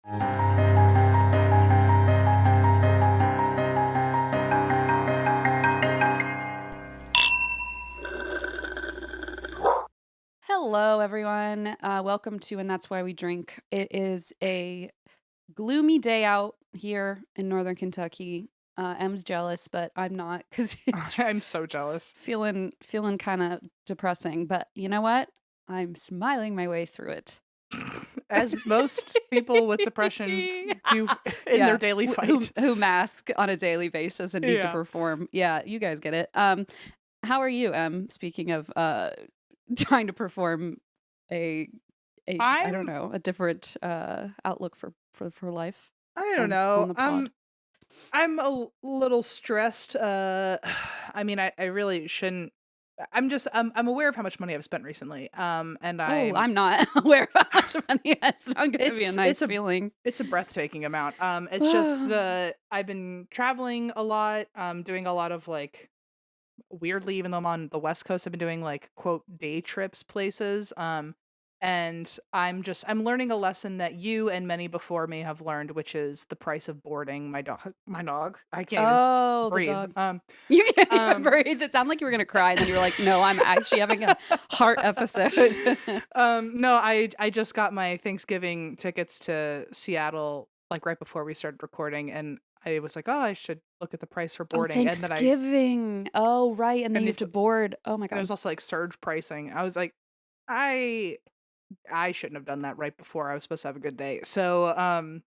Hello, everyone. Welcome to And That's Why We Drink. It is a gloomy day out here in Northern Kentucky. Em's jealous, but I'm not because I'm so jealous. feeling kind of depressing. But you know what? I'm smiling my way through it. As most people with depression do in their daily fight. Who mask on a daily basis and need to Yeah. perform. Yeah, you guys get it. How are you, Em? Speaking of trying to perform I don't know, a different outlook for life I don't on know. the pod. I'm a little stressed. I mean, I really shouldn't. I'm aware of how much money I've spent recently. And I'm not aware of how much money. It's not going to be a nice feeling. It's a breathtaking amount. It's just I've been traveling a lot. Doing a lot of like weirdly, even though I'm on the West Coast, I've been doing like quote day trips places. And I'm learning a lesson that you and many before me have learned, which is the price of boarding. My dog. I can't even breathe. The dog. You can't breathe. It sounded like you were gonna cry, and then you were like, "No, I'm actually having a heart episode." No, I just got my Thanksgiving tickets to Seattle like right before we started recording, and I was like, oh, I should look at the price for boarding. And then Thanksgiving. Oh, right, and then you have to board. Oh my and god. it was also like surge pricing. I was like, I shouldn't have done that right before I was supposed to have a good day. So,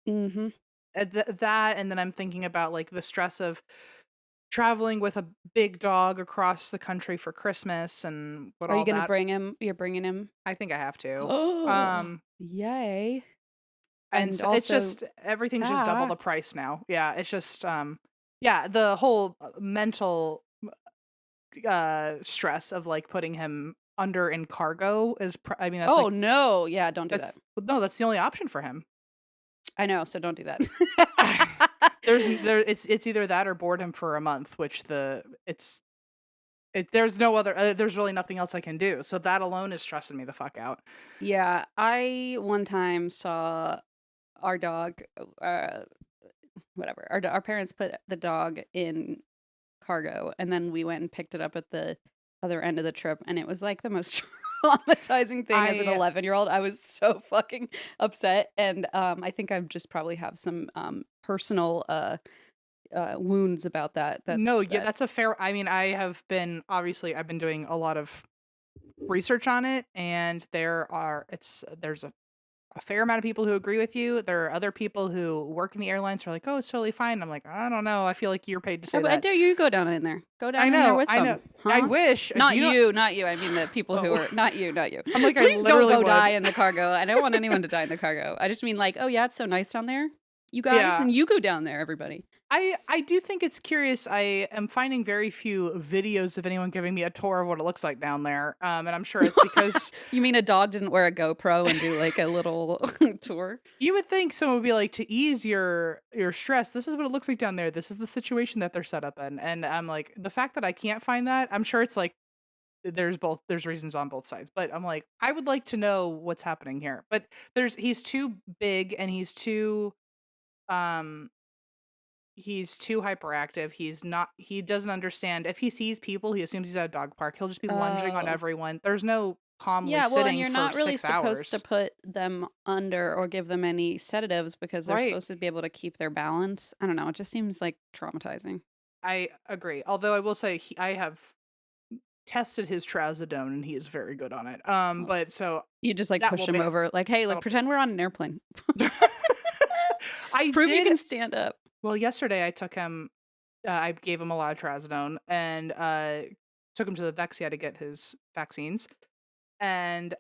that, and then I'm thinking about like the stress of traveling with a big dog across the country for Christmas and what Are all you gonna that. bring him? You're bringing him? I think I have to. Oh, yay! And so it's just everything's just double the price now. Yeah, it's just yeah, the whole mental stress of like putting him under in cargo is I mean that's oh like no, yeah, don't do that. No, that's the only option for him. I know, so don't do that. It's either that or board him for a month, which there's no other there's really nothing else I can do. So that alone is stressing me the fuck out. Yeah, I one time saw our dog whatever. Our parents put the dog in cargo, and then we went and picked it up at the other end of the trip, and it was like the most traumatizing thing as an 11-year-old. I was so fucking upset, and I think I just probably have some personal wounds about that. Yeah, that's a fair. I mean, I've been doing a lot of research on it, and there's a fair amount of people who agree with you. There are other people who work in the airlines who are like, oh, it's totally fine. I'm like, I don't know. I feel like you're paid to say that. I dare you go down in there. Go down in there with them. I know. Huh? I wish. Not you. I mean the people who are not you. I'm like, please don't go die in the cargo. I don't want anyone to die in the cargo. I just mean like, oh yeah, it's so nice down there. You guys, and you go down there, everybody. I do think it's curious. I am finding very few videos of anyone giving me a tour of what it looks like down there. And I'm sure it's because... You mean a dog didn't wear a GoPro and do like a little tour? You would think someone would be like, to ease your stress, this is what it looks like down there. This is the situation that they're set up in. And I'm like, the fact that I can't find that, I'm sure it's like, there's reasons on both sides, but I'm like, I would like to know what's happening here. But he's too big and he's too hyperactive. He doesn't understand. If he sees people, he assumes he's at a dog park. He'll just be lunging on everyone. There's no calmly sitting and you're not really supposed to put them under or give them any sedatives because they're supposed to be able to keep their balance. I don't know. It just seems like traumatizing. I agree. Although I will say I have tested his trazodone and he is very good on it. But so you just like push him over, like, hey, like pretend we're on an airplane. You can stand up. Well, yesterday I took him. I gave him a lot of trazodone and took him to the Vexia to get his vaccines. And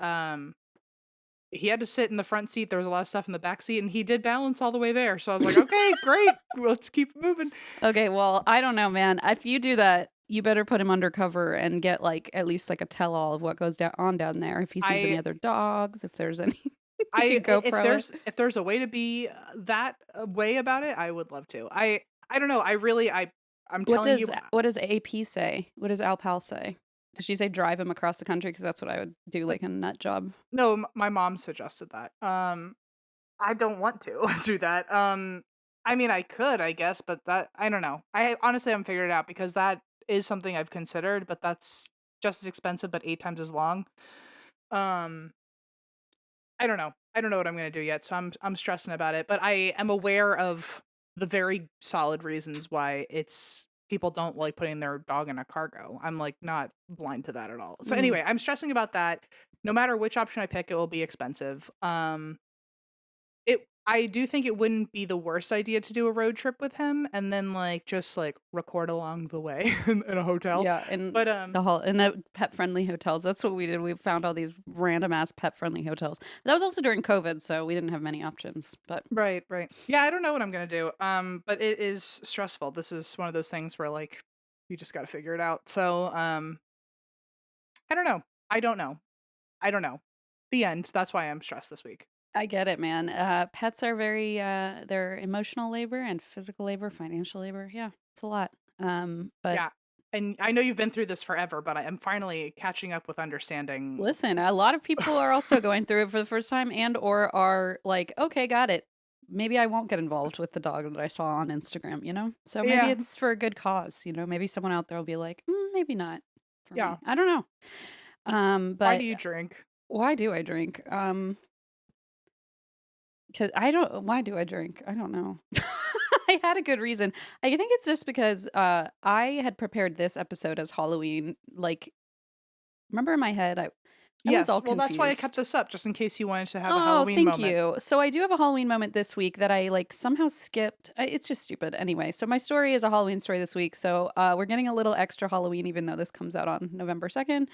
he had to sit in the front seat. There was a lot of stuff in the back seat, and he did balance all the way there. So I was like, okay, great. Let's keep moving. Okay, well, I don't know, man. If you do that, you better put him undercover and get like at least like a tell-all of what goes on down there. If he sees any other dogs, if there's any. If there's a way to be that way about it, I would love to. I don't know. I'm telling you. What does AP say? What does Alpal say? Does she say drive him across the country? Because that's what I would do, like a nut job. No, my mom suggested that. I don't want to do that. I mean, I could, I guess, but that I don't know. I honestly haven't figured it out because that is something I've considered, but that's just as expensive, but 8 times as long. Um, I don't know. I don't know what I'm gonna do yet, so I'm stressing about it. But I am aware of the very solid reasons why it's people don't like putting their dog in a cargo. I'm like not blind to that at all. So Mm. anyway, I'm stressing about that. No matter which option I pick, it will be expensive. I do think it wouldn't be the worst idea to do a road trip with him and then like just like record along the way in a hotel. Yeah, in But in the pet friendly hotels. That's what we did. We found all these random ass pet friendly hotels. That was also during COVID, so we didn't have many options. But right, right. Yeah, I don't know what I'm gonna do. But it is stressful. This is one of those things where like you just gotta figure it out. So I don't know. I don't know. I don't know. The end. That's why I'm stressed this week. I get it, man. Pets are very they're emotional labor and physical labor, financial labor. Yeah, it's a lot. But Yeah. And I know you've been through this forever, but I am finally catching up with understanding. listen, a lot of people are also going through it for the first time and or are like, okay, got it. Maybe I won't get involved with the dog that I saw on Instagram, you know? So maybe Yeah. it's for a good cause, you know? Maybe someone out there will be like, maybe not for Yeah. me. I don't know. Why do But you drink? why do I drink? Cause I don't. Why do I drink? I don't know. I had a good reason. I think it's just because I had prepared this episode as Halloween. Like, remember in my head, I was Yes, all well, that's why I kept confused. this up, just in case you wanted to have a Oh, Halloween thank moment. you. So I do have a Halloween moment this week that I like somehow skipped. It's just stupid. Anyway, so my story is a Halloween story this week. So we're getting a little extra Halloween, even though this comes out on November 2nd.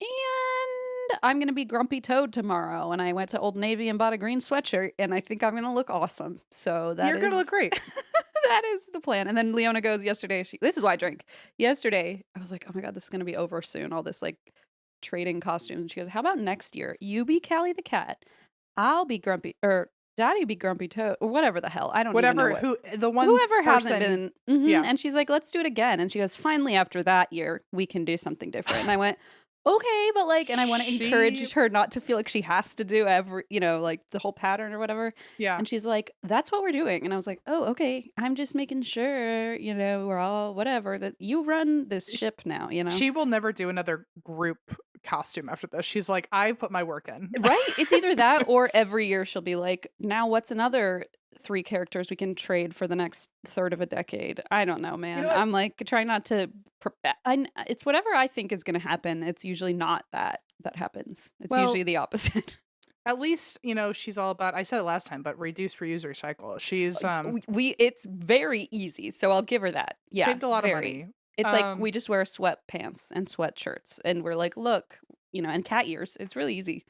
And I'm going to be Grumpy Toad tomorrow. And I went to Old Navy and bought a green sweatshirt, and I think I'm going to look awesome. So that You're gonna look is great. that is the plan. And then Leona goes yesterday. This is why I drink. Yesterday, I was like, oh my God, this is going to be over soon. All this like trading costumes. And she goes, how about next year? You be Callie the cat. I'll be Grumpy, or Daddy be Grumpy Toad, or whatever the hell. I don't even know Whatever, what. the one Whoever hasn't person. been. Yeah. And she's like, let's do it again. And she goes, finally, after that year, we can do something different. And I went, okay, but like, and I want to She, encourage her not to feel like she has to do every, like the whole pattern or whatever. yeah. And she's like, that's what we're doing. And I was like, oh, okay. I'm just making sure, we're all whatever, that you run this Sh- ship now, She will never do another group costume after this. She's like, I put my work in. Right? It's either that or every year she'll be like, now what's another 3 characters we can trade for the next third of a decade? I don't know, You man. know what? I'm like trying not to. It's whatever I think is going to happen. It's usually not that happens. It's Well, usually the opposite. at least, she's all about, I said it last time, but reduce, reuse, recycle. She's It's very easy, so I'll give her that. Yeah, saved a lot of very. money. It's like we just wear sweatpants and sweatshirts, and we're like, look, and cat ears. It's really easy.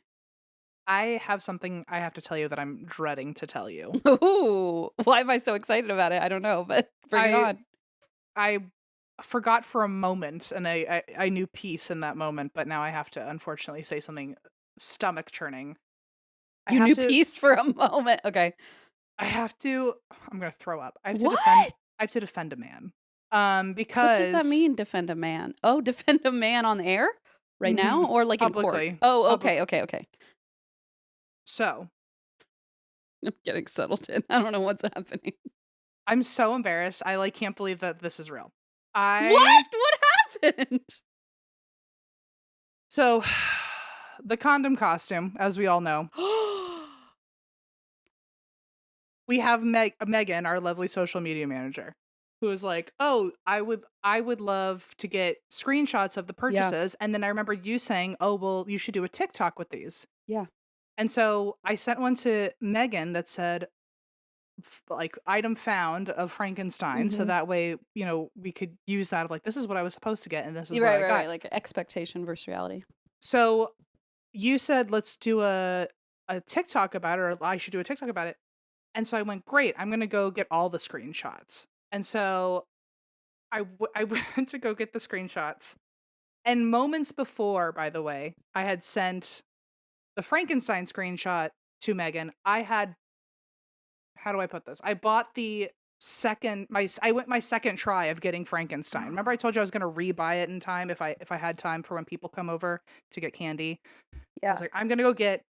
I have something I have to tell you that I'm dreading to tell you. Ooh, why am I so excited about it? I don't know, but bring it on. I forgot for a moment, and I knew peace in that moment, but now I have to unfortunately say something stomach churning. You knew peace for a moment. Okay. I'm gonna throw up. What? I have to defend a man. What does that Because mean, defend a man? Oh, defend a man on the air right now or like in court? publicly. Oh, okay. So I'm getting settled in. I don't know what's happening. I'm so embarrassed. I like can't believe that this is real. What? What happened? So the condom costume, as we all know. We have Megan, our lovely social media manager, who was like, "Oh, I would love to get screenshots of the purchases." And then I remember you saying, "Oh, well, you should do a TikTok with these." Yeah. And so I sent one to Megan that said, like, item found of Frankenstein, so that way, we could use that of like, this is what I was supposed to get, and this is what I got. Right. Like expectation versus reality. So you said, let's do a TikTok about it, or I should do a TikTok about it. And so I went, great, I'm going to go get all the screenshots. And so I went to go get the screenshots. And moments before, by the way, I had sent the Frankenstein screenshot to Megan. How do I put this? I bought I went my second try of getting Frankenstein. Remember I told you I was going to rebuy it in time if I had time for when people come over to get candy. Yeah. I was like, I'm going to go get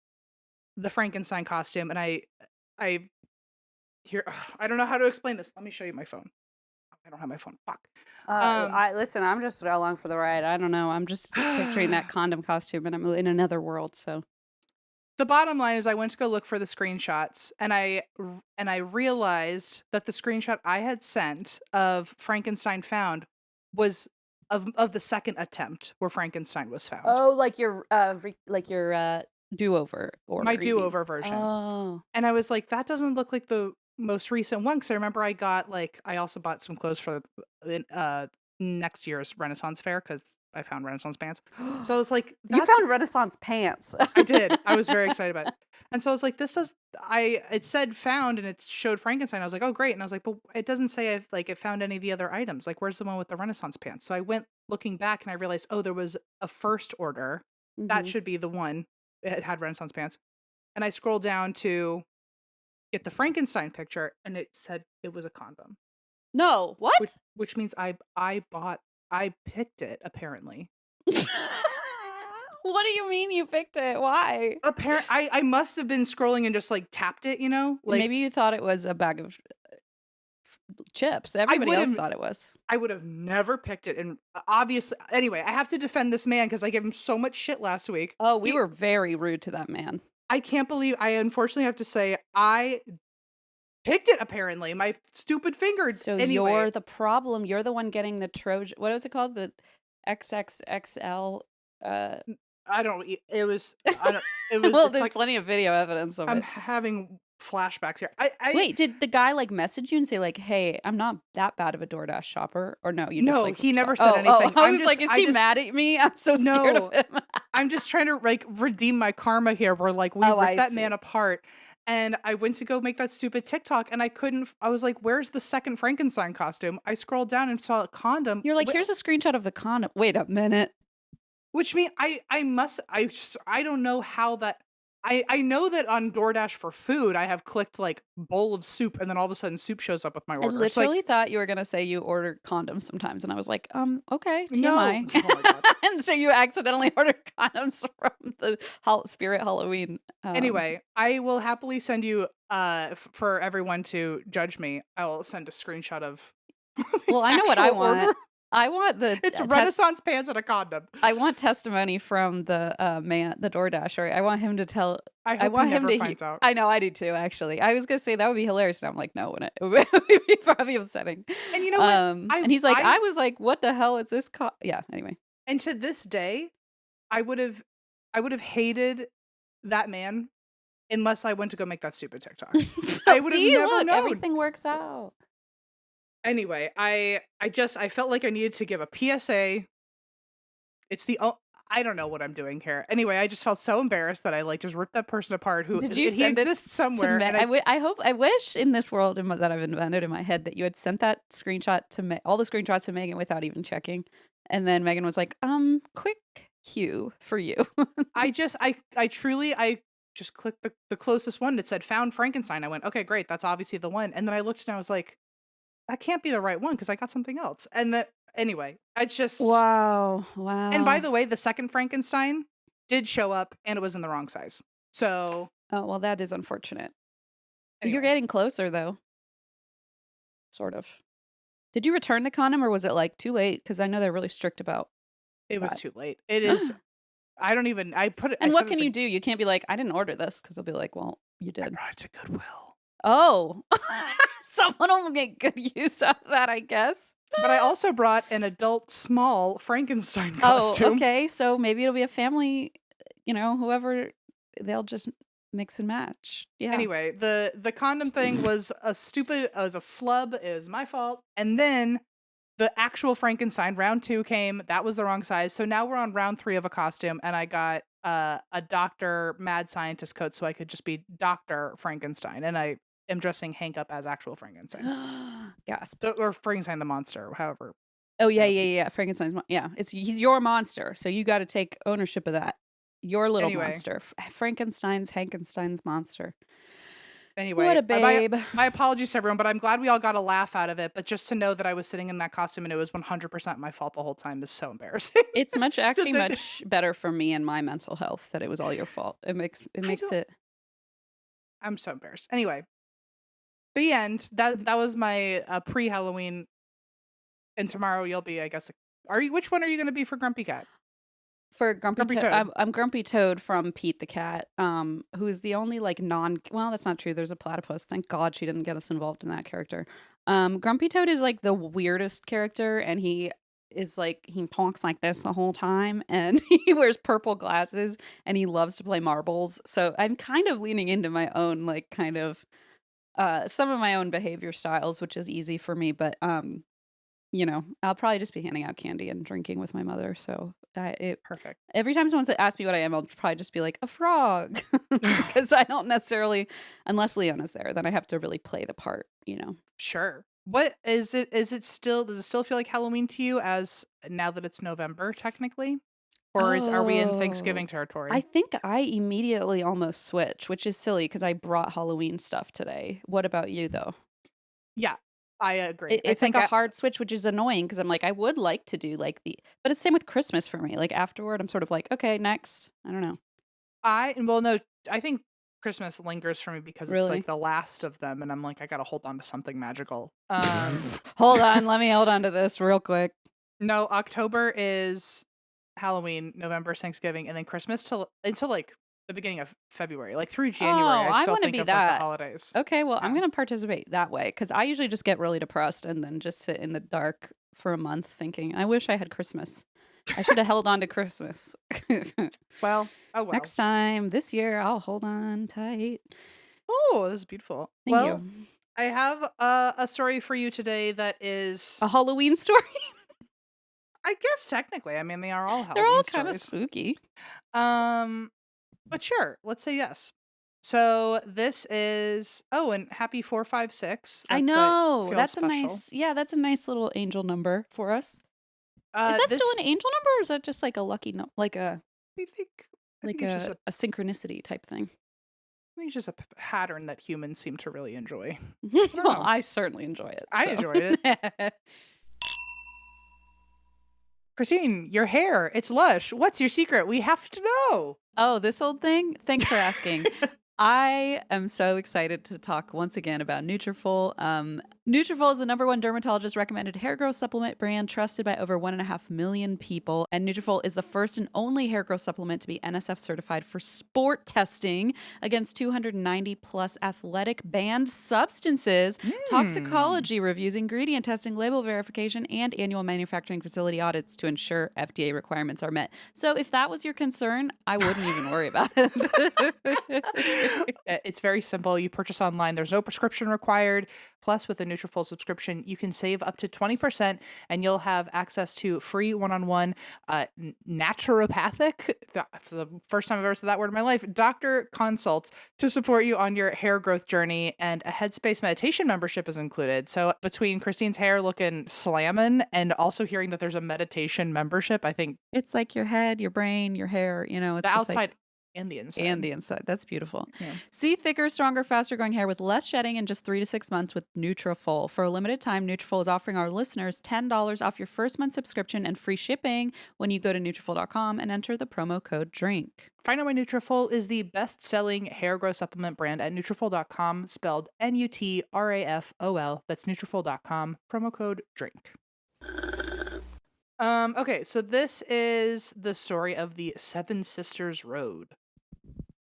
the Frankenstein costume, and I I here I don't know how to explain this. Let me show you my phone. I don't have my phone. Fuck. Um I listen. I'm just along for the ride. I don't know. I'm just picturing that condom costume, and I'm in another world. So the bottom line is I went to go look for the screenshots and I realized that the screenshot I had sent of Frankenstein found was of the second attempt where Frankenstein was found. oh, like your do-over My order. You mean? do-over version. Oh, And I was like, that doesn't look like the most recent one because I remember I also bought some clothes for next year's Renaissance fair because I found Renaissance pants. So I was like, you that's found Renaissance pants. I did. I was very excited about it. And so I was like, it said found and it showed Frankenstein. I was like, oh great. And I was like, but it doesn't say if like it found any of the other items. Like, where's the one with the Renaissance pants? So I went looking back and I realized, oh, there was a first order. That Mhm. should be the one. It had Renaissance pants. And I scrolled down to get the Frankenstein picture and it said it was a condom. No, Which what? which means I picked it apparently. What do you mean you picked it? Why? I must have been scrolling and just like tapped it, like Maybe you thought it was a bag of chips. I Everybody would else have thought it was. I would have never picked it. And obviously, anyway, I have to defend this man because I gave him so much shit last week. Oh, we were very rude to that man. I can't believe I unfortunately have to say I picked it. Apparently, my stupid finger. So Anyway, you're the problem. You're the one getting the Trojan. What was it called? The XXXL. I don't. It was. I don't. It was. Well, It's there's like plenty of video evidence of I'm it. having flashbacks here. Wait, did the guy like message you and say like, "Hey, I'm not that bad of a DoorDash shopper," or no? You just No, like he never said oh, anything. I was like, is he mad at me? I'm so scared No, of him. I'm just trying to like redeem my karma here. Where like we Oh, I ripped that see. man apart, and I went to go make that stupid TikTok, and I couldn't. I was like, "Where's the second Frankenstein costume?" I scrolled down and saw a condom. You're like, here's a screenshot of the condom. Wait a minute. Which means I don't know how that. I know that on DoorDash for food, I have clicked like bowl of soup, and then all of a sudden soup shows up with my I order. It's like literally thought you were gonna say you order condoms sometimes, and I was like, okay, no. TMI. Oh my god. And so you accidentally ordered condoms from the Spirit Halloween. Anyway, I will happily send you for everyone to judge me. I will send a screenshot of Well, I know what I actual want. order. I want the It's Renaissance pants and a condom. I want testimony from the man, the DoorDasher. I want him to tell. I hope want he him never to. finds out. I know, I do too. Actually, I was gonna say that would be hilarious, and I'm like, no, it would be probably upsetting. And you know what? And he's like, I was like, what the hell is this? Yeah. Anyway. And to this day, I would have hated that man unless I went to go make that stupid TikTok. I would have See, never look, known. everything works out. Anyway, I felt like I needed to give a PSA. It's I don't know what I'm doing here. Anyway, I just felt so embarrassed that I like just ripped that person apart. Who Did you he send exists somewhere? And I wish in this world that I've invented in my head that you had sent that screenshot to all the screenshots to Megan without even checking, and then Megan was like, quick cue for you." I truly just clicked the closest one that said found Frankenstein. I went, okay, great, that's obviously the one. And then I looked and I was like, that can't be the right one because I got something else. And that anyway, I just wow. And by the way, the second Frankenstein did show up and it was in the wrong size. So Oh, well, that is unfortunate. anyway. You're getting closer though. Sort of. Did you return the condom or was it like too late? Because I know they're really strict about It was that. too late. It is. I put it. And what can you do? You can't be like, I didn't order this because they'll be like, well, you I did. brought it to Goodwill. Oh, someone will get good use out of that, I guess. But I also brought an adult small Frankenstein costume. Oh, okay. So maybe it'll be a family, whoever, they'll just mix and match. Yeah. Anyway, the condom thing was a flub. It was my fault. And then the actual Frankenstein round 2 came. That was the wrong size. So now we're on round 3 of a costume, and I got a doctor mad scientist coat so I could just be Dr. Frankenstein, and I am dressing Hank up as actual Frankenstein. Gasp. Or Frankenstein the monster, however. Oh, yeah. Frankenstein's, he's your monster. So you got to take ownership of that. Your little monster. Frankenstein's monster. Anyway, what a babe. My apologies to everyone, but I'm glad we all got a laugh out of it. But just to know that I was sitting in that costume and it was 100% my fault the whole time is so embarrassing. It's much better for me and my mental health that it was all your fault. It makes it I'm so embarrassed. Anyway, the end. That was my pre-Halloween, and tomorrow you'll be, I guess. Are you? Which one are you going to be for Grumpy Cat? For Grumpy Grumpy Toad, Toad. I'm Grumpy Toad from Pete the Cat, who's the only like well, that's not true. There's a platypus. Thank God she didn't get us involved in that character. Grumpy Toad is like the weirdest character, and he is like he talks like this the whole time, and he wears purple glasses, and he loves to play marbles. So I'm kind of leaning into my own like kind of some of my own behavior styles, which is easy for me, but I'll probably just be handing out candy and drinking with my mother. So Perfect. every time someone asks me what I am, I'll probably just be like a frog because I don't necessarily, unless Leona's there, then I have to really play the part. Sure. What is it? Is it still? Does it still feel like Halloween to you? As now that it's November, technically, or are we in Oh, Thanksgiving territory? I think I immediately almost switch, which is silly because I brought Halloween stuff today. What about you though? Yeah, I agree. I It's like think a hard switch, which is annoying because I'm like, I would like to do like but it's same with Christmas for me. Like afterward, I'm sort of like, okay, next. I don't know. no, I think Christmas lingers for me because it's Really? like the last of them, and I'm like, I gotta hold on to something magical. Hold on, let me hold on to this real quick. No, October is Halloween, November is Thanksgiving, and then Christmas till until like the beginning of February, like through January. Oh, I I still want to think be of like the that. holidays. Okay, well, I'm Yeah. going to participate that way because I usually just get really depressed and then just sit in the dark for a month thinking, I wish I had Christmas. I should have held on to Christmas. Well, oh well. Next time, this year, I'll hold on tight. Oh, this is beautiful. Thank Well, you. I have a story for you today that is, A Halloween story? I guess technically, I mean, they are all They're all Halloween kind of stories. spooky. Um, but sure, let's say yes. So this is, oh, and happy 456. I That's know. feels special. That's a nice little angel number for us. Is that still This an angel number or is that just like a lucky I think I like think it's just a synchronicity type thing? I think it's just a pattern that humans seem to really enjoy. Well, don't know. I certainly enjoy it. I So. enjoyed it. Christine, your hair, it's lush. What's your secret? We have to know. Oh, this old thing? Thanks for asking. I am so excited to talk once again about Nutrafol. Nutrafol is the #1 dermatologist recommended hair growth supplement brand trusted by over 1.5 million people. And Nutrafol is the first and only hair growth supplement to be NSF certified for sport testing against 290 plus athletic banned substances, toxicology reviews, ingredient testing, label verification, and annual manufacturing facility audits to ensure FDA requirements are met. So if that was your concern, I wouldn't even worry about it. It's very simple. You purchase online. There's no prescription required. Plus, with a Nutrafol subscription, you can save up to 20%, and you'll have access to free one-on-one naturopathic. That's the first time I've ever said that word in my life. Doctor consults to support you on your hair growth journey, and a Headspace meditation membership is included. So between Christine's hair looking slammin' and also hearing that there's a meditation membership, I think It's like your head, your brain, your hair, it's the just outside like and the inside. and the inside. That's beautiful. Yeah. See thicker, stronger, faster growing hair with less shedding in just 3 to 6 months with Nutrafol. For a limited time, Nutrafol is offering our listeners $10 off your first month subscription and free shipping when you go to Nutrafol.com and enter the promo code DRINK. Find out why Nutrafol is the best-selling hair growth supplement brand at Nutrafol.com, spelled Nutrafol. That's Nutrafol.com, promo code DRINK. Okay, so this is the story of the Seven Sisters Road.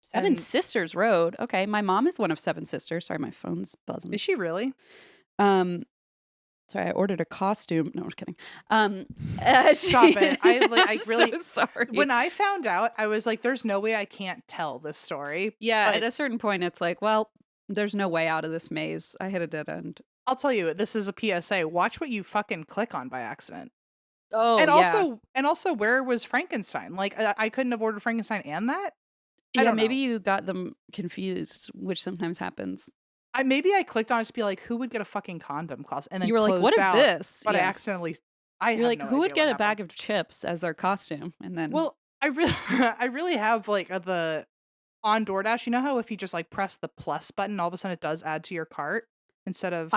Seven Sisters Road. Okay, my mom is one of 7 sisters. Sorry, my phone's buzzing. Is she really? Sorry, I ordered a costume. No, I'm just kidding. Stop it. I really so sorry. When I found out, I was like, there's no way I can't tell this story. Yeah, But at a certain point, it's like, well, there's no way out of this maze. I hit a dead end. I'll tell you, this is a PSA. Watch what you fucking click on by accident. Oh, And also, where was Frankenstein? Like, I couldn't have ordered Frankenstein and that? yeah, maybe you got them confused, which sometimes happens. Maybe I clicked on it to be like, who would get a fucking condom closet? And then You were like, what is out, this? But I Yeah. accidentally, You're like, no who would idea get what a bag happened. of chips as their costume? And then, Well, I really, I really have like the on DoorDash. You know how if you just like press the plus button, all of a sudden it does add to your cart. instead of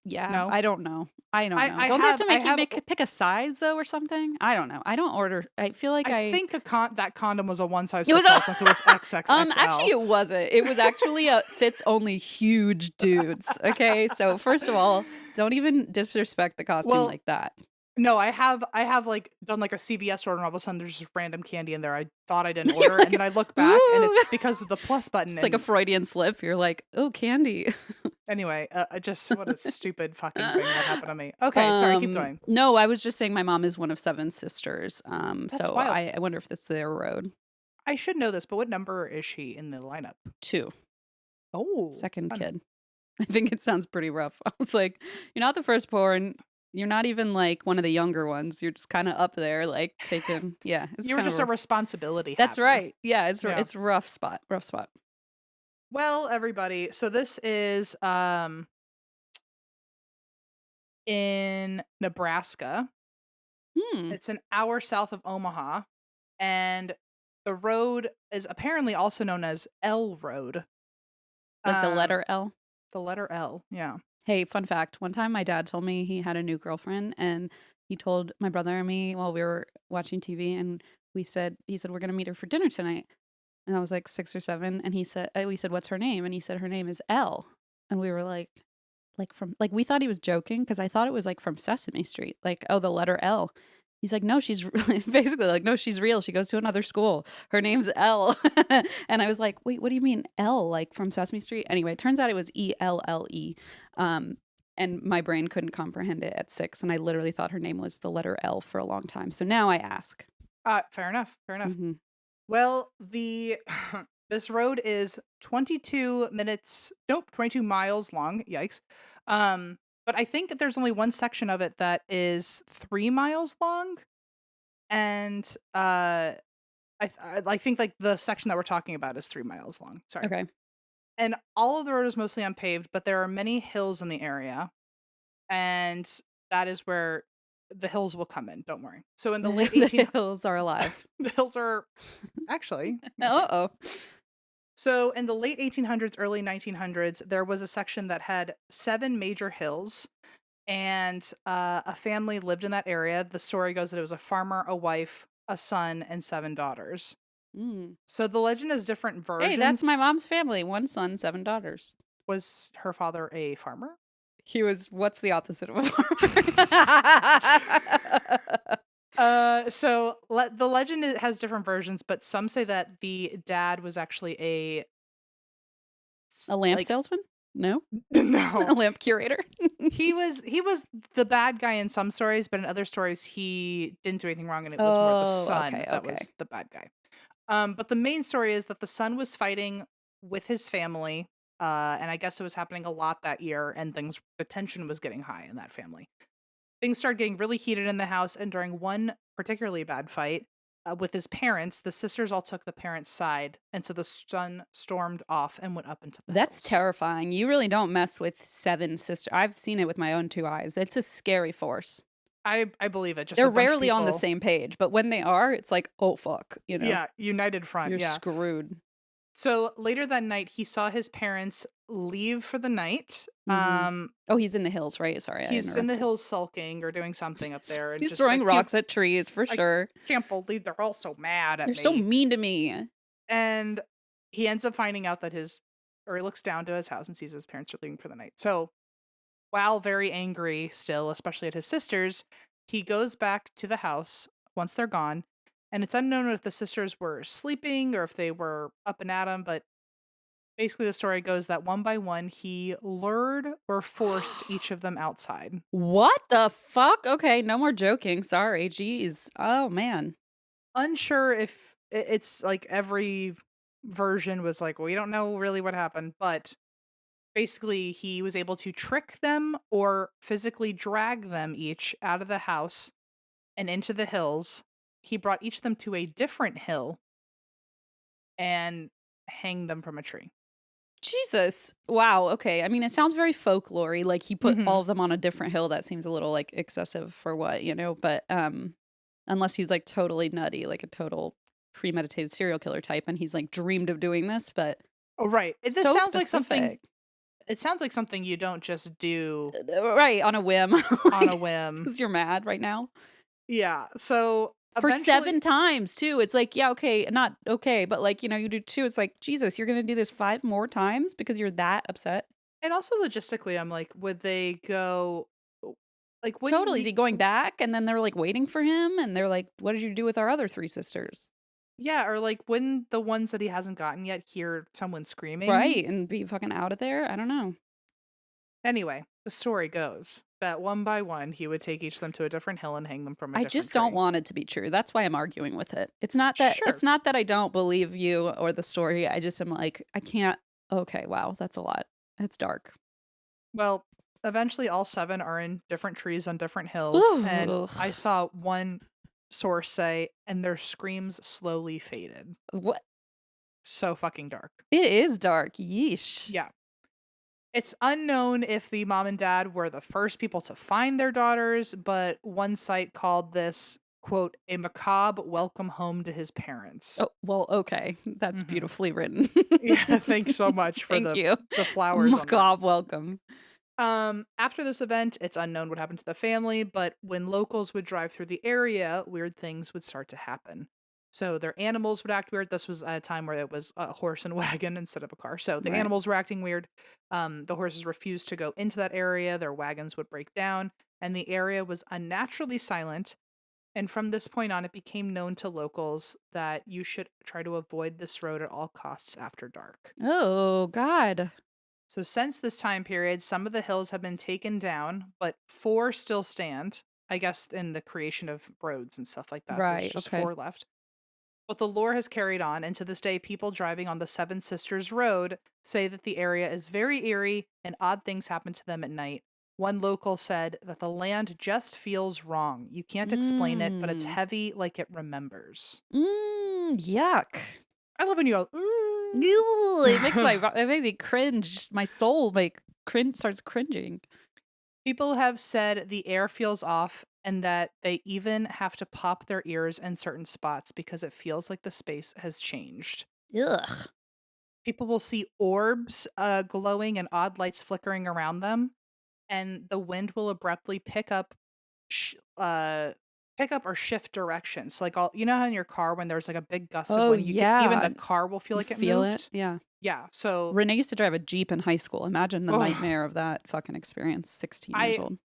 Yeah, no? I don't know. I don't know. I Don't they have have to I make you have pick a size though or something? I don't know. I don't order. I feel like I I think that condom was a one size it was fits all since it was actually XXXL. it wasn't. It was actually a fits only huge dudes. Okay? So first of all, don't even disrespect the costume Well, like that. no, I have like done like a CVS order and all of a sudden there's just random candy in there. I thought I didn't You're order and then like, I look back and "Ooh." it's because of the plus button It's like a and Freudian slip. You're like, "Oh, candy." anyway, I just what a stupid fucking thing that happened to me. Okay, sorry, keep going. No, I was just saying my mom is one of 7 sisters. That's So wild. I wonder if that's their road. I should know this, but what number is she in the lineup? 2, Oh, second fun. kid. I think it sounds pretty rough. I was like, "You're not the firstborn. You're not even like one of the younger ones. You're just kind of up there, like taking." Yeah, it's You were kind of just a responsibility That's haver. right. Yeah, Yeah. it's rough spot. Rough spot. Well, everybody, so this is in Nebraska. Hmm. It's an hour south of Omaha, and the road is apparently also known as L Road. Like the Um, letter L. the letter L. Yeah. Hey, fun fact. One time my dad told me he had a new girlfriend and he told my brother and me while we were watching TV and he said we're going to meet her for dinner tonight. And I was like 6 or 7 and we said what's her name? And he said her name is Elle. And we were like from like we thought he was joking because I thought it was like from Sesame Street. Like, oh, the letter L. He's like, no, she's basically like, no, she's real. She goes to another school. Her name's Elle. And I was like, wait, what do you mean L? Like from Sesame Street? Anyway, it turns out it was ELLE. And my brain couldn't comprehend it at 6. And I literally thought her name was the letter L for a long time. So now I ask. Fair enough. Fair enough. Hmm. Well, the this road is 22 minutes, nope, 22 miles long. Yikes. But I think there's only one section of it that is 3 miles long. And I think like the section that we're talking about is 3 miles long. Sorry. Okay. And all of the road is mostly unpaved, but there are many hills in the area. And that is where the hills will come in. Don't worry. So in the late The 18 hills are alive. the hills are actually let me see. Uh-oh. So in the late 1800s, early 1900s, there was a section that had 7 major hills, and a family lived in that area. The story goes that it was a farmer, a wife, a son, and 7 daughters. Mm. So the legend has different versions. Hey, that's my mom's family. 1 son, 7 daughters. Was her father a farmer? He was, what's the opposite of a farmer? The legend has different versions, but some say that the dad was actually a A lamp like salesman? No? no. A lamp curator? He was the bad guy in some stories, but in other stories he didn't do anything wrong and it was more the Oh, son okay, that okay. was the bad guy. But the main story is that the son was fighting with his family, and I guess it was happening a lot that year, and the tension was getting high in that family. Things started getting really heated in the house, and during one particularly bad fight with his parents, the sisters all took the parents' side, and so the son stormed off and went up into the That's hills. terrifying. You really don't mess with 7 sisters. I've seen it with my own 2 eyes. It's a scary force. I believe it. Just They're a bunch of rarely on the people- same page, but when they are, it's like, oh fuck, you know. Yeah, united front. You're Yeah. screwed. So later that night, he saw his parents leave for the night. Mhm. Oh, he's in the hills, right? Sorry, I He's in the interrupted. hills sulking or doing something up there. And He's just throwing like, rocks at trees for I sure. can't believe they're all so mad at You're me. so mean to me. And he ends up finding out that he looks down to his house and sees his parents are leaving for the night. So while very angry still, especially at his sisters, he goes back to the house once they're gone. And it's unknown if the sisters were sleeping or if they were up and at him, but basically the story goes that one by one, he lured or forced each of them outside. What the fuck? Okay, no more joking. Sorry. Jeez. Oh man. Unsure if it's like every version was like, we don't know really what happened, but basically he was able to trick them or physically drag them each out of the house and into the hills. He brought each of them to a different hill and hanged them from a tree. Jesus. Wow. Okay. I mean, it sounds very folklory. Like he put Mhm. all of them on a different hill. That seems a little like excessive for what, you know, but unless he's like totally nutty, like a total premeditated serial killer type and he's like dreamed of doing this, but Oh, right. This so sounds like something specific. it sounds like something you don't just do Right, on a whim, on a like, whim. 'cause you're mad right now. Yeah. So For eventually, 7 times too, it's like, yeah, okay, not okay, but, like, you do 2, it's like, Jesus, you're gonna do this 5 more times because you're that upset? and also logistically, I'm like, would they go, like, wouldn't Totally, is you? he going back? And then they're, like, waiting for him, and they're like, "What did you do with our other 3 sisters?" Yeah, or like, wouldn't the ones that he hasn't gotten yet hear someone screaming? Right, and be fucking out of there? I don't know. Anyway, the story goes that one by one, he would take each of them to a different hill and hang them from a I different just don't tree. want it to be true. That's why I'm arguing with it. It's Sure. not that I don't believe you or the story. I just am like, I can't. Okay, wow, that's a lot. It's dark. Well, eventually, all seven are in different trees on different hills, and Ooh, I saw one source say, and their screams slowly faded. what? So fucking dark. It is dark. Yeesh. Yeah. It's unknown if the mom and dad were the first people to find their daughters, but one site called this, quote, a macabre welcome home to his parents. Oh, well, okay. That's Hmm. beautifully written. Yeah, thanks so much for Thank you. the flowers on that. Macabre welcome. After this event, it's unknown what happened to the family, but when locals would drive through the area, weird things would start to happen. So their animals would act weird. This was at a time where it was a horse and wagon instead of a car. So the Right. animals were acting weird. The horses refused to go into that area. Their wagons would break down, and the area was unnaturally silent. And from this point on, it became known to locals that you should try to avoid this road at all costs after dark. Oh, God. So since this time period, some of the hills have been taken down, but 4 still stand. I guess in the creation of roads and stuff like that. There's Right. just Okay. 4 left. But the lore has carried on, and to this day, people driving on the Seven Sisters Road say that the area is very eerie and odd things happen to them at night. One local said that the land just feels wrong. You can't explain it, but it's Mm. heavy like it remembers. Yuck. I love when you go, Ew, it makes "Ooh." it makes me cringe. My soul starts cringing. People have said the air feels off and that they even have to pop their ears in certain spots because it feels like the space has changed. Ugh. People will see orbs glowing and odd lights flickering around them, and the wind will abruptly sh- uh, pick up or shift directions. So like all you know how in your car when there's like a big gust of Oh wind, even yeah. the car will feel You like it feel it? moved. Yeah. Yeah. So Renee used to drive a Jeep in high school. Imagine the oh, nightmare of that fucking experience, 16 years I old.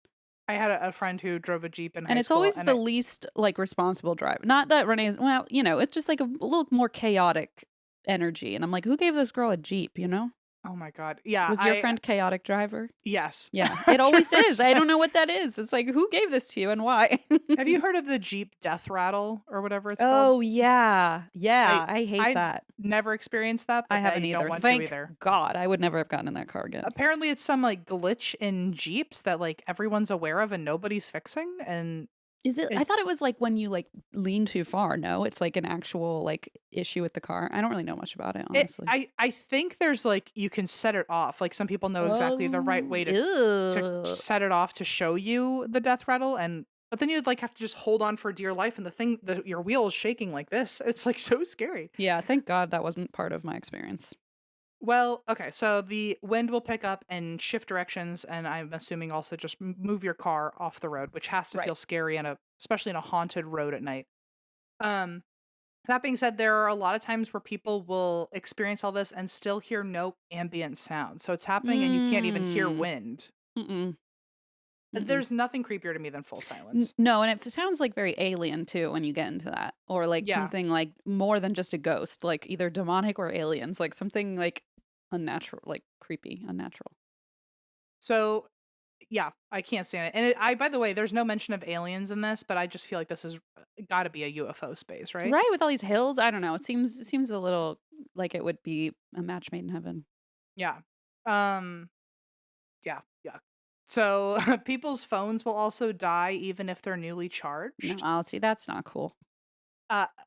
I had a friend who drove a Jeep in And high it's school, always and the least like responsible drive. Not that Renee's well, it's just like a little more chaotic energy. And I'm like, who gave this girl a Jeep, you know? oh my god, yeah, Was your friend chaotic driver? yes. Yeah, it always is. I 100%. don't know what that is. It's like, who gave this to you and why? Have you heard of the Jeep death rattle or whatever it's called? Oh, yeah. I Yeah, I hate I that. never experienced that, I but haven't I don't either. want to Thank either. God. I would never have gotten in that car again. Apparently it's some like glitch in Jeeps that like everyone's aware of and nobody's fixing, and Is it I it thought it was like when you like lean too far. No, it's like an actual like issue with the car. I don't really know much about it, it honestly. I think there's like you can set it off. Like some people know exactly the right Oh, way to ew. set it off to show you the death rattle, and but then you'd like have to just hold on for dear life, and your wheel is shaking like this. It's like so scary. Yeah, thank God that wasn't part of my experience. Well, okay, so the wind will pick up and shift directions, and I'm assuming also just move your car off the road, which has to Right. feel scary especially in a haunted road at night. Um, that being said, there are a lot of times where people will experience all this and still hear no ambient sound. So it's happening and you can't even hear Mm. wind. Mm-mm. Mm-mm. There's nothing creepier to me than full silence. No, and it sounds like very alien too when you get into that, or like Yeah. something like more than just a ghost, like either demonic or aliens, like something like unnatural, like creepy, unnatural. So yeah, I can't stand it. And by the way, there's no mention of aliens in this, but I just feel like this has got to be a UFO space, right? Right, with all these hills, I don't know. It seems a little like it would be a match made in heaven. Yeah. Um, yeah, yeah. So people's phones will also die even if they're newly No, charged. I'll see. That's not cool.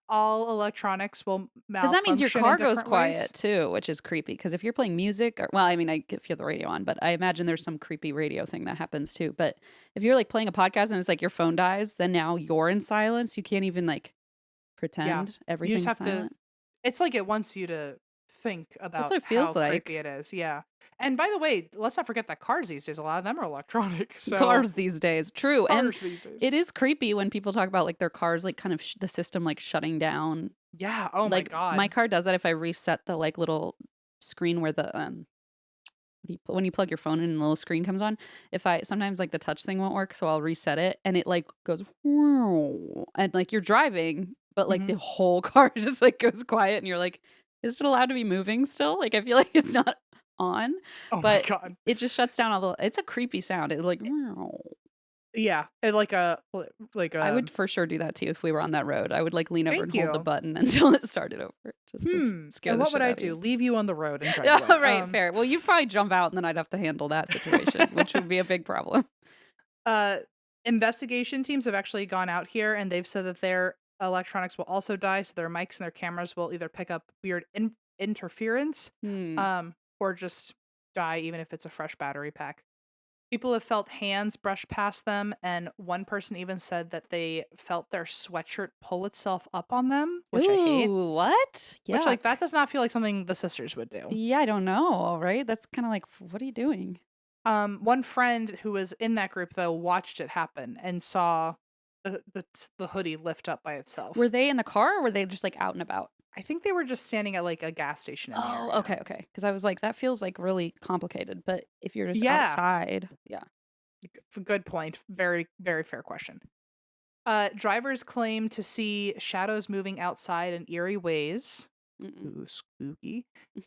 All electronics will Because that means your malfunction in car goes different ways. quiet too, which is creepy. Because if you're playing music, or well, I mean, if you have the radio on, but I imagine there's some creepy radio thing that happens too. But if you're like playing a podcast and it's like your phone dies, then now you're in silence. You can't even like Yeah. pretend You just everything's have to silent. it's like it wants you to think That's about what it how feels creepy like. it is. Yeah. And by the way, let's not forget that cars these days, a lot of them are electronic. So Cars these days. True. And cars these days. it is creepy when people talk about like their cars, like kind of the system like shutting down. Yeah. Oh my Like my God. car does that if I reset the like little screen where the when you plug your phone in and the little screen comes on. If I sometimes like the touch thing won't work, so I'll reset it and it like goes and like you're driving, but like Hmm. the whole car just like goes quiet and you're like, is it allowed to be moving still? Like I feel like it's not on, Oh my but God. it just shuts down all the it's a creepy sound. It's like Yeah. And like a, like I a, would for sure do that too if we were on that road. I would like lean over and thank hold the you. button until it started over just to scare And the what would shit I out of do? you. Leave you on the road and drive Yeah, away. right, fair. Well, you'd probably jump out and then I'd have to handle that situation, which would be a big problem. Uh, investigation teams have actually gone out here and they've said that their electronics will also die. So their mics and their cameras will either pick up weird interference, Hmm. or just die, even if it's a fresh battery pack. People have felt hands brush past them, and one person even said that they felt their sweatshirt pull itself up on them, which I hate. Ooh, what? Which, like, Yuck. that does not feel like something the sisters would do. Yeah, I don't know, right? That's kind of like, what are you doing? One friend who was in that group though watched it happen and saw the hoodie lift up by Were itself. they in the car or were they just like out and about? I think they were just standing at like a gas station in the Oh, area. okay, okay. Because I was like, that feels like really complicated. But if you're just Yeah, outside, yeah. good point. Very, very fair question. Drivers claim to see shadows moving outside in eerie ways. Mm-mm. Ooh, spooky.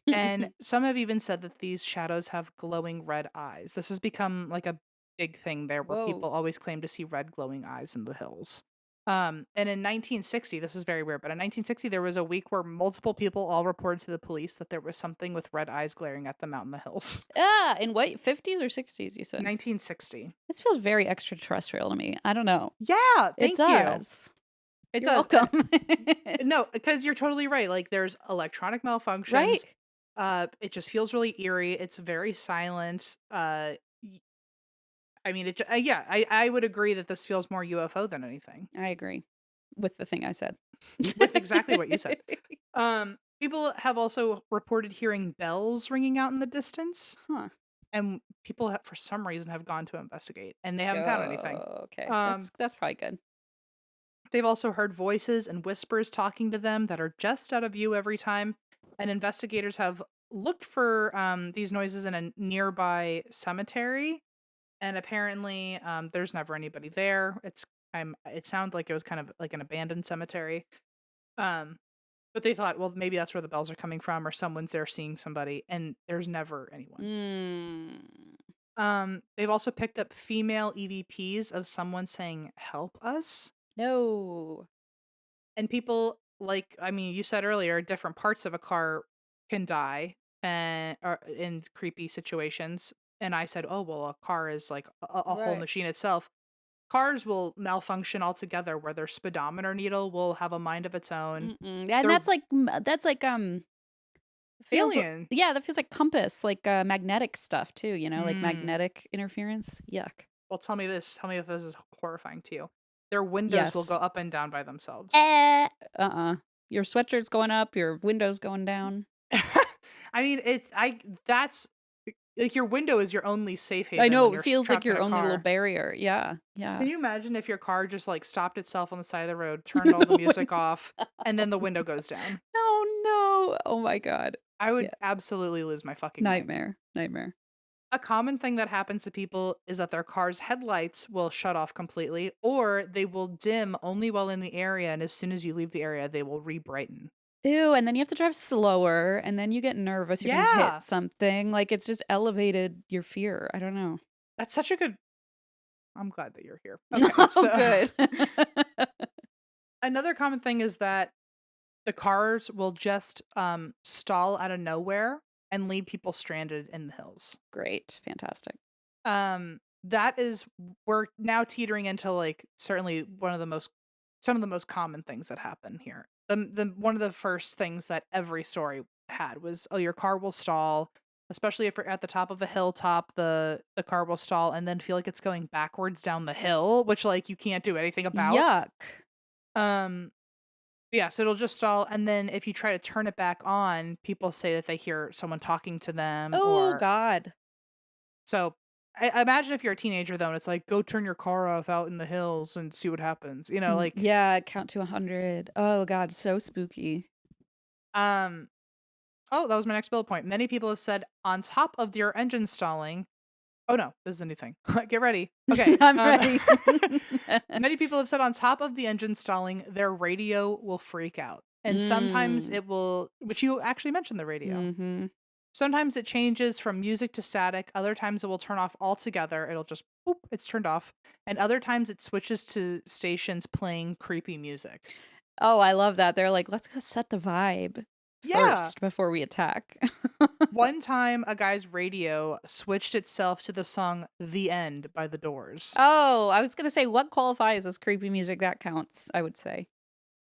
And some have even said that these shadows have glowing red eyes. This has become like a big thing there where Whoa. people always claim to see red glowing eyes in the hills. And in 1960, this is very weird, but in 1960, there was a week where multiple people all reported to the police that there was something with red eyes glaring at them out in the hills. Yeah, in what, 50s or 60s, you said? 1960. This feels very extraterrestrial to me. I don't know. Yeah, It thank you. does. It You're does. welcome. No, because you're totally right. Like there's electronic Right? malfunctions. It just feels really eerie. It's very silent. I mean, yeah, I would agree that this feels more UFO than anything, I agree with the thing I said. with exactly what you said. People have also reported hearing bells ringing out in the distance, Huh. and people for some reason have gone to investigate, and they haven't found anything. Oh, okay. Um, That's probably good. they've also heard voices and whispers talking to them that are just out of view every time, and investigators have looked for these noises in a nearby cemetery. And apparently, there's never anybody there. It sounded like it was kind of like an abandoned cemetery. Um, but they thought, well, maybe that's where the bells are coming from, or someone's there seeing somebody, and there's never anyone. Mm. They've also picked up female EVPs of someone saying, "Help us," No. and people like, I mean, you said earlier, different parts of a car can die, and or in creepy situations. And I said, oh well, a car is like a whole Right. machine itself. Cars will malfunction altogether where their speedometer needle will have a mind of its own. Mm-mm. And Their that's like feels alien. yeah, that feels like compass, like magnetic stuff too, you know, like Mm. magnetic interference. Yuck. Well, tell me this. Tell me if this is horrifying to you. Their windows will go Yes. up and down by themselves. Uh-uh. Your sweatshirt's going up, your window's going down. I mean, that's like your window is your only safe I haven when know, it you're feels like trapped in your a only little car. barrier. Yeah. Yeah. Can you imagine if your car just like stopped itself on the side of the road, turned all the music off, and then the window goes down? Oh no. Oh my god. I Yeah. would absolutely lose my fucking mind. Nightmare. Nightmare. A common thing that happens to people is that their car's headlights will shut off completely, or they will dim only while in the area, and as soon as you leave the area, they will re-brighten. Ew, and then you have to drive slower, and then you get nervous you're gonna hit Yeah, something. Like, it's just elevated your fear. I don't know. that's such a good. I'm glad that you're here. Okay, Oh, so good. another common thing is that the cars will just stall out of nowhere and leave people stranded in the hills. Great. Fantastic. That is, we're now teetering into like certainly some of the most common things that happen here. The one of the first things that every story had was, oh, your car will stall, especially if you're at the top of a hilltop. The car will stall and then feel like it's going backwards down the hill, which like you can't do anything about. Yuck. Um, Yeah, so it'll just stall, and then if you try to turn it back on, people say that they hear someone talking to them, Oh or God. so I imagine if you're a teenager though, and it's like, "Go turn your car off out in the hills and see what happens." Like, Yeah, count to 100. Oh God, so spooky. um oh, that was my next bullet point. Many people have said on top of your engine stalling. Oh no, this is a new thing. Get ready. Okay. I'm ready. Many people have said on top of the engine stalling, their radio will freak out. And sometimes Mm. it will, which you actually mentioned the radio. Mm-hmm. Sometimes it changes from music to static. Other times it will turn off altogether. It'll just, boop, it's turned off. And other times it switches to stations playing creepy music. Oh, I love that. They're like, let's just set the vibe Yeah. first before we attack. One time, a guy's radio switched itself to the song The End by The Doors. Oh, I was gonna say, what qualifies as creepy music? That counts, I would say.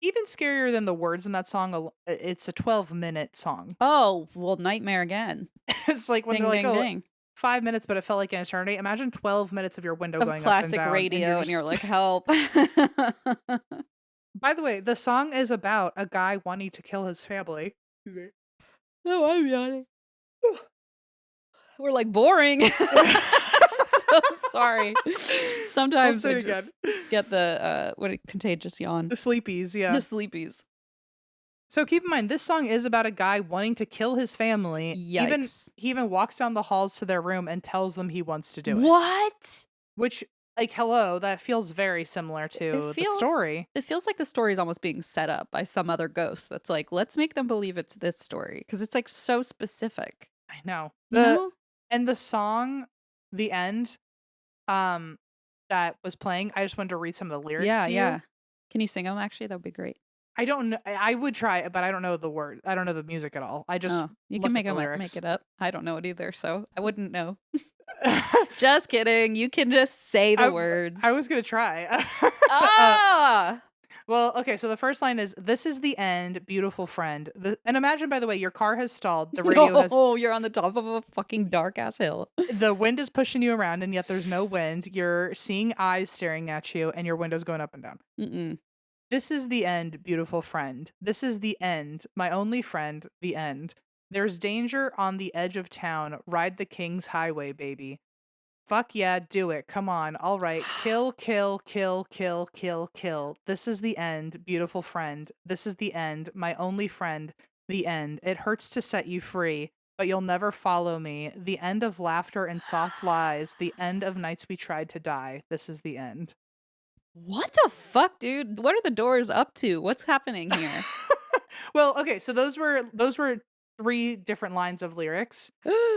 Even scarier than the words in that song, it's a 12-minute song. Oh, well, nightmare again. It's like when Ding, they're like, ding, oh, ding. 5 minutes, but it felt like an eternity. Imagine 12 minutes of your window Of going up and classic down. radio, and you're like, help. By the way, the song is about a guy wanting to kill his family. Oh, I'm yawning. We're like boring. I'm so sorry. Sometimes I'll I say it again. just get the contagious yawn. The sleepies, yeah. The sleepies. So keep in mind, this song is about a guy wanting to kill his family. Yikes. He even walks down the halls to their room and tells them he wants to do it. What? Which, like, hello, that feels very similar to the story. It feels like the story is almost being set up by some other ghost that's like, let's make them believe it's this story. Because it's like so specific. I know. You know? And the song, The End, that was playing, I just wanted to read some of the lyrics to you. Yeah. Can you sing them actually? That would be great. I don't know. I would try it, but I don't know the word. I don't know the music at all. I just You can make the them lyrics. make it up. I don't know it either, so I wouldn't know. Just kidding. You can just say the words. I was gonna try. Ah! Well, okay. So the first line is, "This is the end, beautiful friend." And imagine, by the way, your car has stalled. The radio has. Oh, you're on the top of a fucking dark ass hill. The wind is pushing you around, and yet there's no wind. You're seeing eyes staring at you, and your window's going up and down. Mm-mm. This is the end, beautiful friend. This is the end, my only friend, the end. There's danger on the edge of town. Ride the king's highway, baby. Fuck yeah, do it. Come on. All right. Kill, kill, kill, kill, kill, kill. This is the end, beautiful friend. This is the end, my only friend, the end. It hurts to set you free, but you'll never follow me. The end of laughter and soft lies. The end of nights we tried to die. This is the end. What the fuck, dude? What are the doors up to? What's happening here? Well, okay, so those were 3 different lines of lyrics.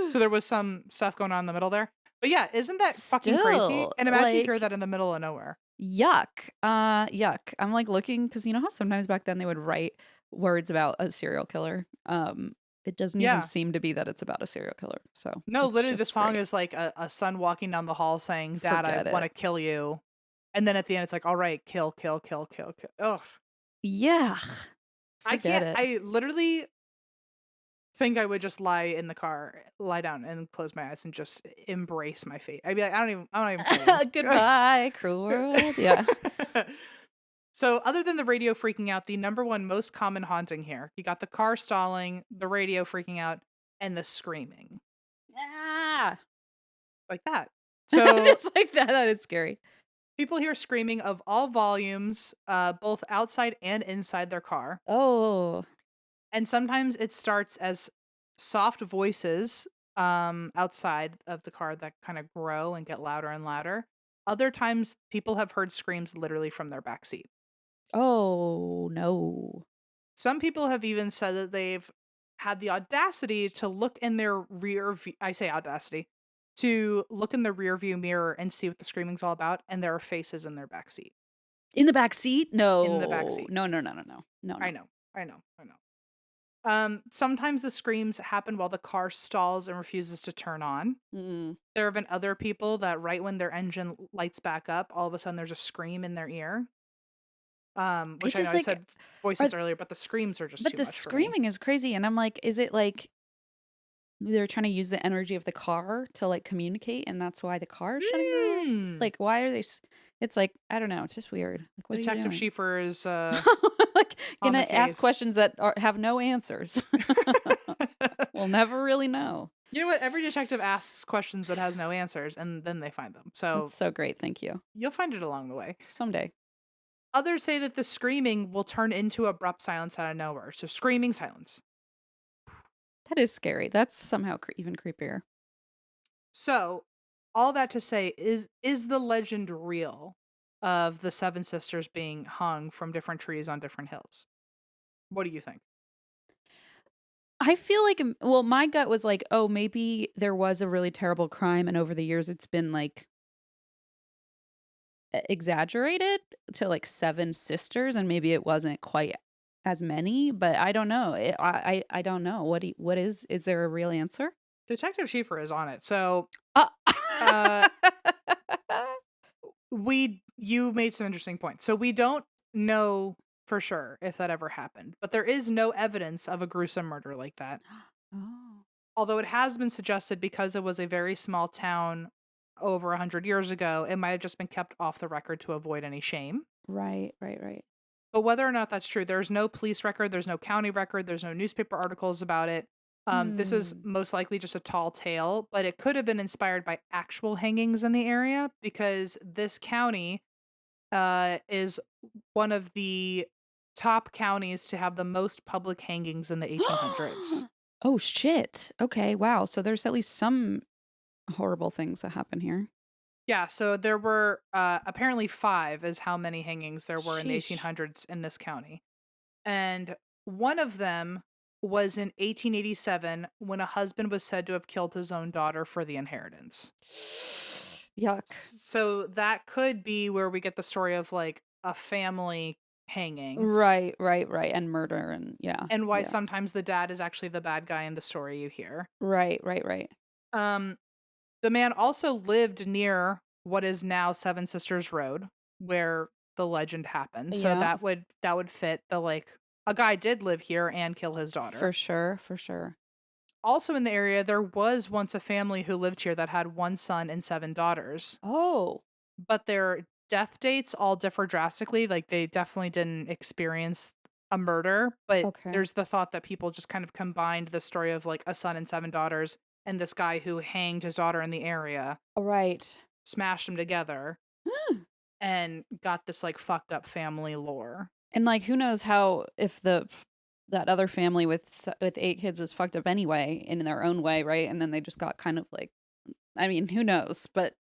So there was some stuff going on in the middle there. But yeah, isn't that fucking crazy? Still, And imagine you like, hear that in the middle of nowhere. yuck. Yuck. I'm like looking because you know how sometimes back then they would write words about a serial killer. It doesn't Yeah. even seem to be that it's about a serial killer. So No, it's literally the just song great. is like a son walking down the hall saying, "Dad, Forget I want to it. kill you." And then at the end it's like, "All right, kill, kill, kill, kill, kill." Ugh. Yeah. I Forget can't. it. I literally think I would just lie down and close my eyes and just embrace my fate. I'd be like, I'm not even playing. Goodbye, cruel world. Yeah. So other than the radio freaking out, the number one most common haunting here, you got the car stalling, the radio freaking out, and the screaming. Ah. Like that. So Just like that. That is scary. people hear screaming of all volumes, both outside and inside their car. Oh. And sometimes it starts as soft voices outside of the car that kind of grow and get louder and louder. Other times people have heard screams literally from their backseat. Oh no. Some people have even said that they've had the audacity to look in their rear view. I say audacity to look in the rear view mirror and see what the screaming's all about, and there are faces in their backseat. In the back seat? No. In the backseat. No. I know. Sometimes the screams happen while the car stalls and refuses to turn on. Mm. There have been other people that right when their engine lights back up, all of a sudden there's a scream in their ear. Which I know I said voices earlier, but the screams are just but too the much for me. screaming is crazy, and I'm like, is it like they're trying to use the energy of the car to like communicate, and that's why the car is shutting down. Mm. Like, why are they? It's like, I don't know. It's just weird. Like, what are you Detective doing? Schiefer is Like, on gonna the ask case. questions that have no answers. We'll never really know. You know what? Every detective asks questions that has no answers, and then they find them. So That's so great. Thank you. you'll find it along the way. Someday. Others say that the screaming will turn into abrupt silence out of nowhere. So screaming silence. That is scary. That's somehow even creepier. So all that to say is the legend real of the seven sisters being hung from different trees on different hills? What do you think? I feel like, well, my gut was like, oh, maybe there was a really terrible crime, and over the years it's been like exaggerated to like seven sisters, and maybe it wasn't quite as many. But I don't know. I don't know. What is there a real answer? Detective Schiefer is on it. So Uh- uh you made some interesting points. So we don't know for sure if that ever happened, but there is no evidence of a gruesome murder like that. Oh, Although it has been suggested because it was a very small town over 100 years ago, it might have just been kept off the record to avoid any shame. right. But whether or not that's true, there's no police record, there's no county record, there's no newspaper articles about it. This is Hmm. most likely just a tall tale, but it could have been inspired by actual hangings in the area because this county is one of the top counties to have the most public hangings in the 1800s. Oh shit. Okay. Wow. So there's at least some horrible things that happen here. Yeah, so there were apparently 5 is how many hangings there were in the Sheesh. 1800s in this county. And one of them was in 1887 when a husband was said to have killed his own daughter for the inheritance. Yuck. So that could be where we get the story of like a family hanging Right. And murder and yeah. and why Yeah. sometimes the dad is actually the bad guy in the story you hear. Right. Um the man also lived near what is now Seven Sisters Road where the legend happened. So Yeah. that would fit the like a guy did live here and kill his daughter. For sure. Also in the area, there was once a family who lived here that had 1 son and 7 daughters, Oh, but their death dates all differ drastically. Like they definitely didn't experience a murder, but okay. there's the thought that people just kind of combined the story of like a son and 7 daughters and this guy who hanged his daughter in the area, Right. smashed them together, and got this like fucked up family lore. And like, who knows how if that other family with 8 kids was fucked up anyway in their own way, right? And then they just got kind of like, I mean, who knows? But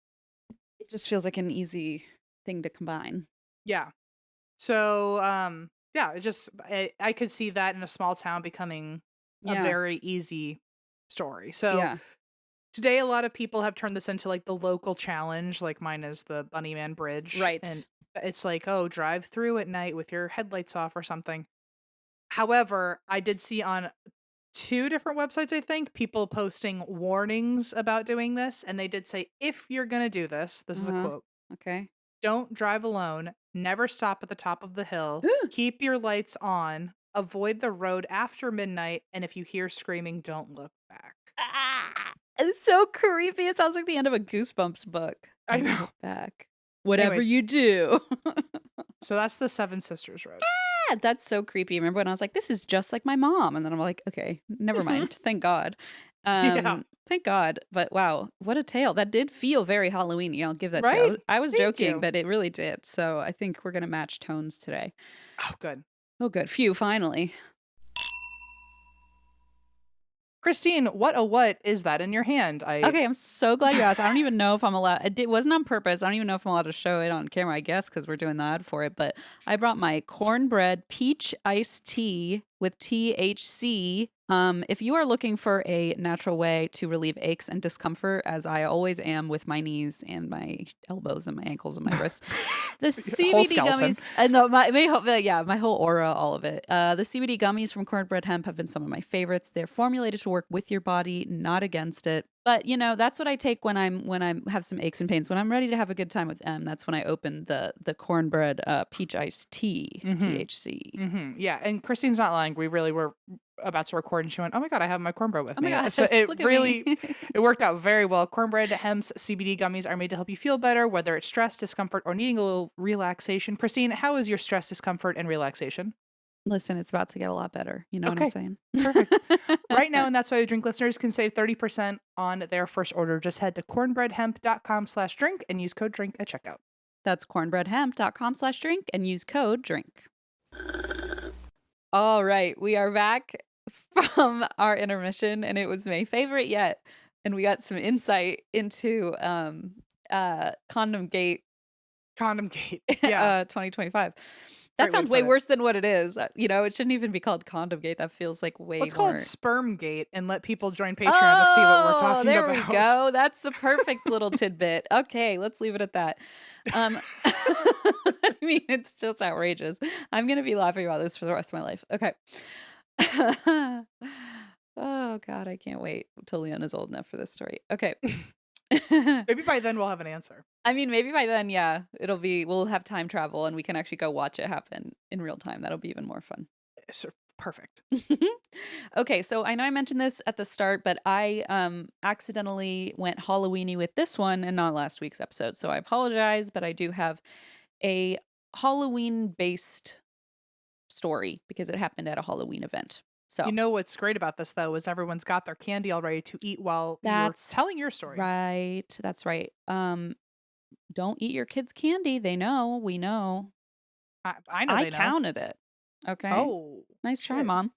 it just feels like an easy thing to combine. Yeah. So, yeah, I could see that in a small town becoming a Yeah. very easy story. So Yeah. today, a lot of people have turned this into like the local challenge. Like mine is the Bunnyman Bridge, Right. and it's like, oh, drive through at night with your headlights off or something. However, I did see on 2 different websites, I think, people posting warnings about doing this, and they did say, if you're gonna do this, this is a Uh-huh. quote. Okay. Don't drive alone. Never stop at the top of the hill. Keep your lights on. Avoid the road after midnight. And if you hear screaming, don't look back. Ah, it's so creepy. It sounds like the end of a Goosebumps book. I Don't know. look back. Whatever Anyways, you do. so that's the Seven Sisters Road. Ah, that's so creepy. Remember when I was like, this is just like my mom? And then I'm like, okay, never mind. Thank God. Yeah. Thank God. But wow, what a tale. That did feel very Halloween-y. I'll give that to you. Right? I was Thank joking, you. but it really did. So I think we're gonna match tones today. Oh, good. Oh, good. Phew, finally. Christine, what is that in your hand? Okay, I'm so glad you asked. I don't even know if I'm allowed. It wasn't on purpose. I don't even know if I'm allowed to show it on camera, I guess, because we're doing the ad for it. But I brought my cornbread peach iced tea with THC. If you are looking for a natural way to relieve aches and discomfort, as I always am with my knees and my elbows and my ankles and my wrists, the Whole CBD skeleton. gummies. I know my whole aura, all of it. The CBD gummies from Cornbread Hemp have been some of my favorites. They're formulated to work with your body, not against it. But, that's what I take when I'm have some aches and pains. When I'm ready to have a good time with M, that's when I open the cornbread, peach iced tea, Mhm. THC. Mhm. Yeah, and Christine's not lying. We really were about to record and she went, "Oh my god, I have my cornbread with Oh my me." god, So it look at me. really it worked out very well. Cornbread, Hemp's CBD gummies are made to help you feel better, whether it's stress, discomfort, or needing a little relaxation. Christine, how is your stress, discomfort, and relaxation? Listen, it's about to get a lot better. You know what I'm Okay, saying? perfect. Right now, and that's why we drink listeners can save 30% on their first order. Just head to cornbreadhemp.com/drink and use code drink at checkout. That's cornbreadhemp.com/drink and use code drink. All right, we are back from our intermission, and it was my favorite yet. And we got some insight into Condom-gate Condom-gate. Yeah, 2025. That great way to sounds way put it. worse than what it is. It shouldn't even be called Condom-gate. That feels like way Let's call it more. Sperm-gate and let people join Patreon to see what we're Oh, talking there we about. go. That's the perfect little tidbit. Okay, let's leave it at that. Um, I mean, it's just outrageous. I'm gonna be laughing about this for the rest of my life. Okay. Oh God, I can't wait till Leon is old enough for this story. Okay. Maybe by then we'll have an answer. I mean, maybe by then, yeah, we'll have time travel and we can actually go watch it happen in real time. That'll be even more fun. Perfect. Okay, so I know I mentioned this at the start, but I accidentally went Halloweeny with this one and not last week's episode. So I apologize, but I do have a Halloween based story because it happened at a Halloween event. You So know what's great about this though is everyone's got their candy all ready to eat while you're that's telling your story. right. That's right. Don't eat your kids' candy. They know. We know. I know I they know. counted it. Okay. Oh Nice try, shit. Mom.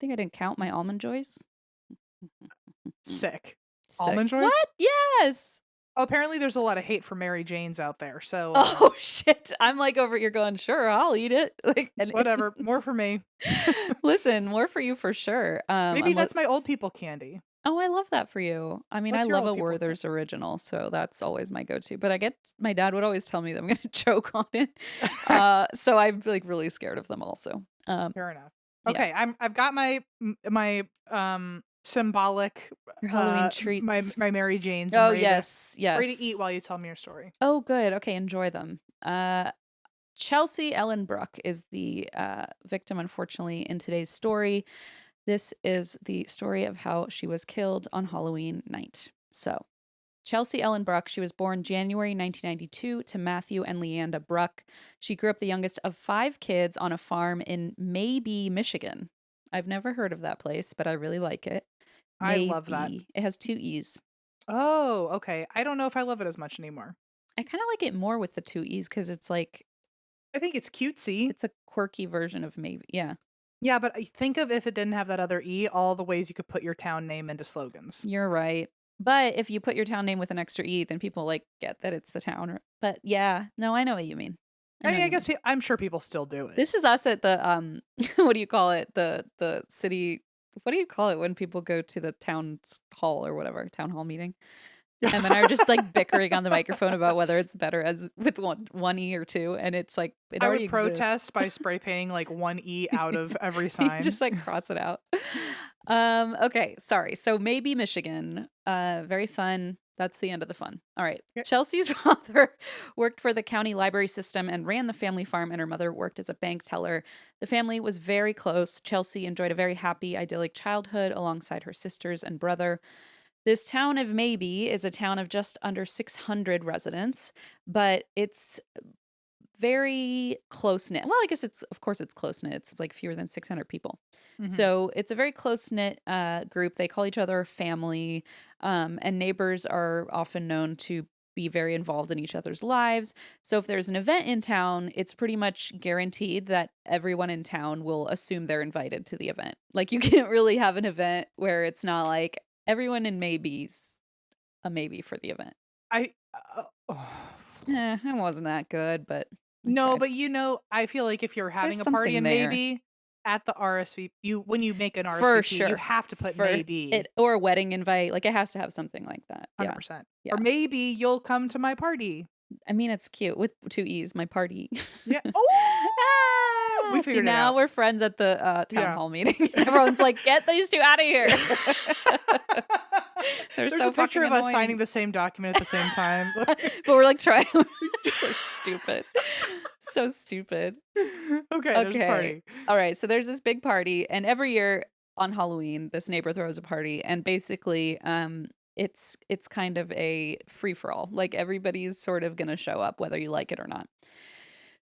Think I didn't count my almond joys. Sick. Sick. Almond joys? What? Yes. Oh, apparently there's a lot of hate for Mary Janes out there. So Oh shit. I'm like over here going, sure, I'll eat it. Like whatever. More for me. listen, more for you for sure. Maybe that's my old Unless people candy. Oh, I love that for you. I mean, I What's your love old a people candy? Werther's original, so that's always my go-to. But my dad would always tell me that I'm gonna choke on it. So I'm like really scared of them also. Fair enough. Yeah. Okay, I've got my symbolic Your Halloween my treats. Mary Janes. I'm Oh ready to yes, eat yes. while you tell me your story. Oh good. Okay, enjoy them. Chelsea Ellen Bruck is the victim, unfortunately, in today's story. This is the story of how she was killed on Halloween night. So, Chelsea Ellen Bruck, she was born January 1992 to Matthew and Leanda Bruck. She grew up the youngest of 5 kids on a farm in Maybe, Michigan. I've never heard of that place, but I really like it. I love that. Maybe. It has 2 E's. Oh, okay. I don't know if I love it as much anymore. I kind of like it more with the 2 E's because it's like, I think it's cutesy. it's a quirky version of maybe. Yeah. Yeah, but I think of if it didn't have that other E, all the ways you could put your town name into slogans. You're right. But if you put your town name with an extra E, then people like get that it's the town. But yeah, no, I know what you mean. I know mean, what I you guess mean. I'm sure people still do it. This is us at the what do you call it? The city, what do you call it when people go to the town hall or whatever, town hall meeting? And then are just like bickering on the microphone about whether it's better as with one E or two, and it's like it I already would exists. protest by spray painting like one E out of every You sign. just like cross it out. Okay, sorry. So maybe Michigan. Very fun. That's the end of the fun. All right. Okay. Chelsea's father worked for the county library system and ran the family farm, and her mother worked as a bank teller. The family was very close. Chelsea enjoyed a very happy, idyllic childhood alongside her sisters and brother. This town of Maybe is a town of just under 600 residents, but it's very close knit. Well, I guess of course it's close knit. It's like fewer than 600 people. Mhm. So it's a very close knit group. They call each other family, and neighbors are often known to be very involved in each other's lives. So if there's an event in town, it's pretty much guaranteed that everyone in town will assume they're invited to the event. Like you can't really have an event where it's not like everyone in maybe's a maybe for the event. I It wasn't that good, but I No, tried. but I feel like if you're There's having a party something and there. maybe at the RSVP, when you make an For RSVP, you sure. have to put For maybe it or a wedding invite, like, it has to have something like that. Yeah. 100%. Or Yeah. maybe you'll come to my party. I mean, it's cute with 2 E's, my party. Yeah. Oh, we See, figured it now out. we're friends at the, town Yeah. hall meeting. Everyone's like, "Get these 2 out of here." They're There's a so picture fucking of us signing annoying. the same document at the same time. But we're like trying so stupid. So stupid. Okay, there's a Okay. party. All right. So there's this big party, and every year on Halloween, this neighbor throws a party, and basically, it's kind of a free for all. Like everybody's sort of gonna show up, whether you like it or not.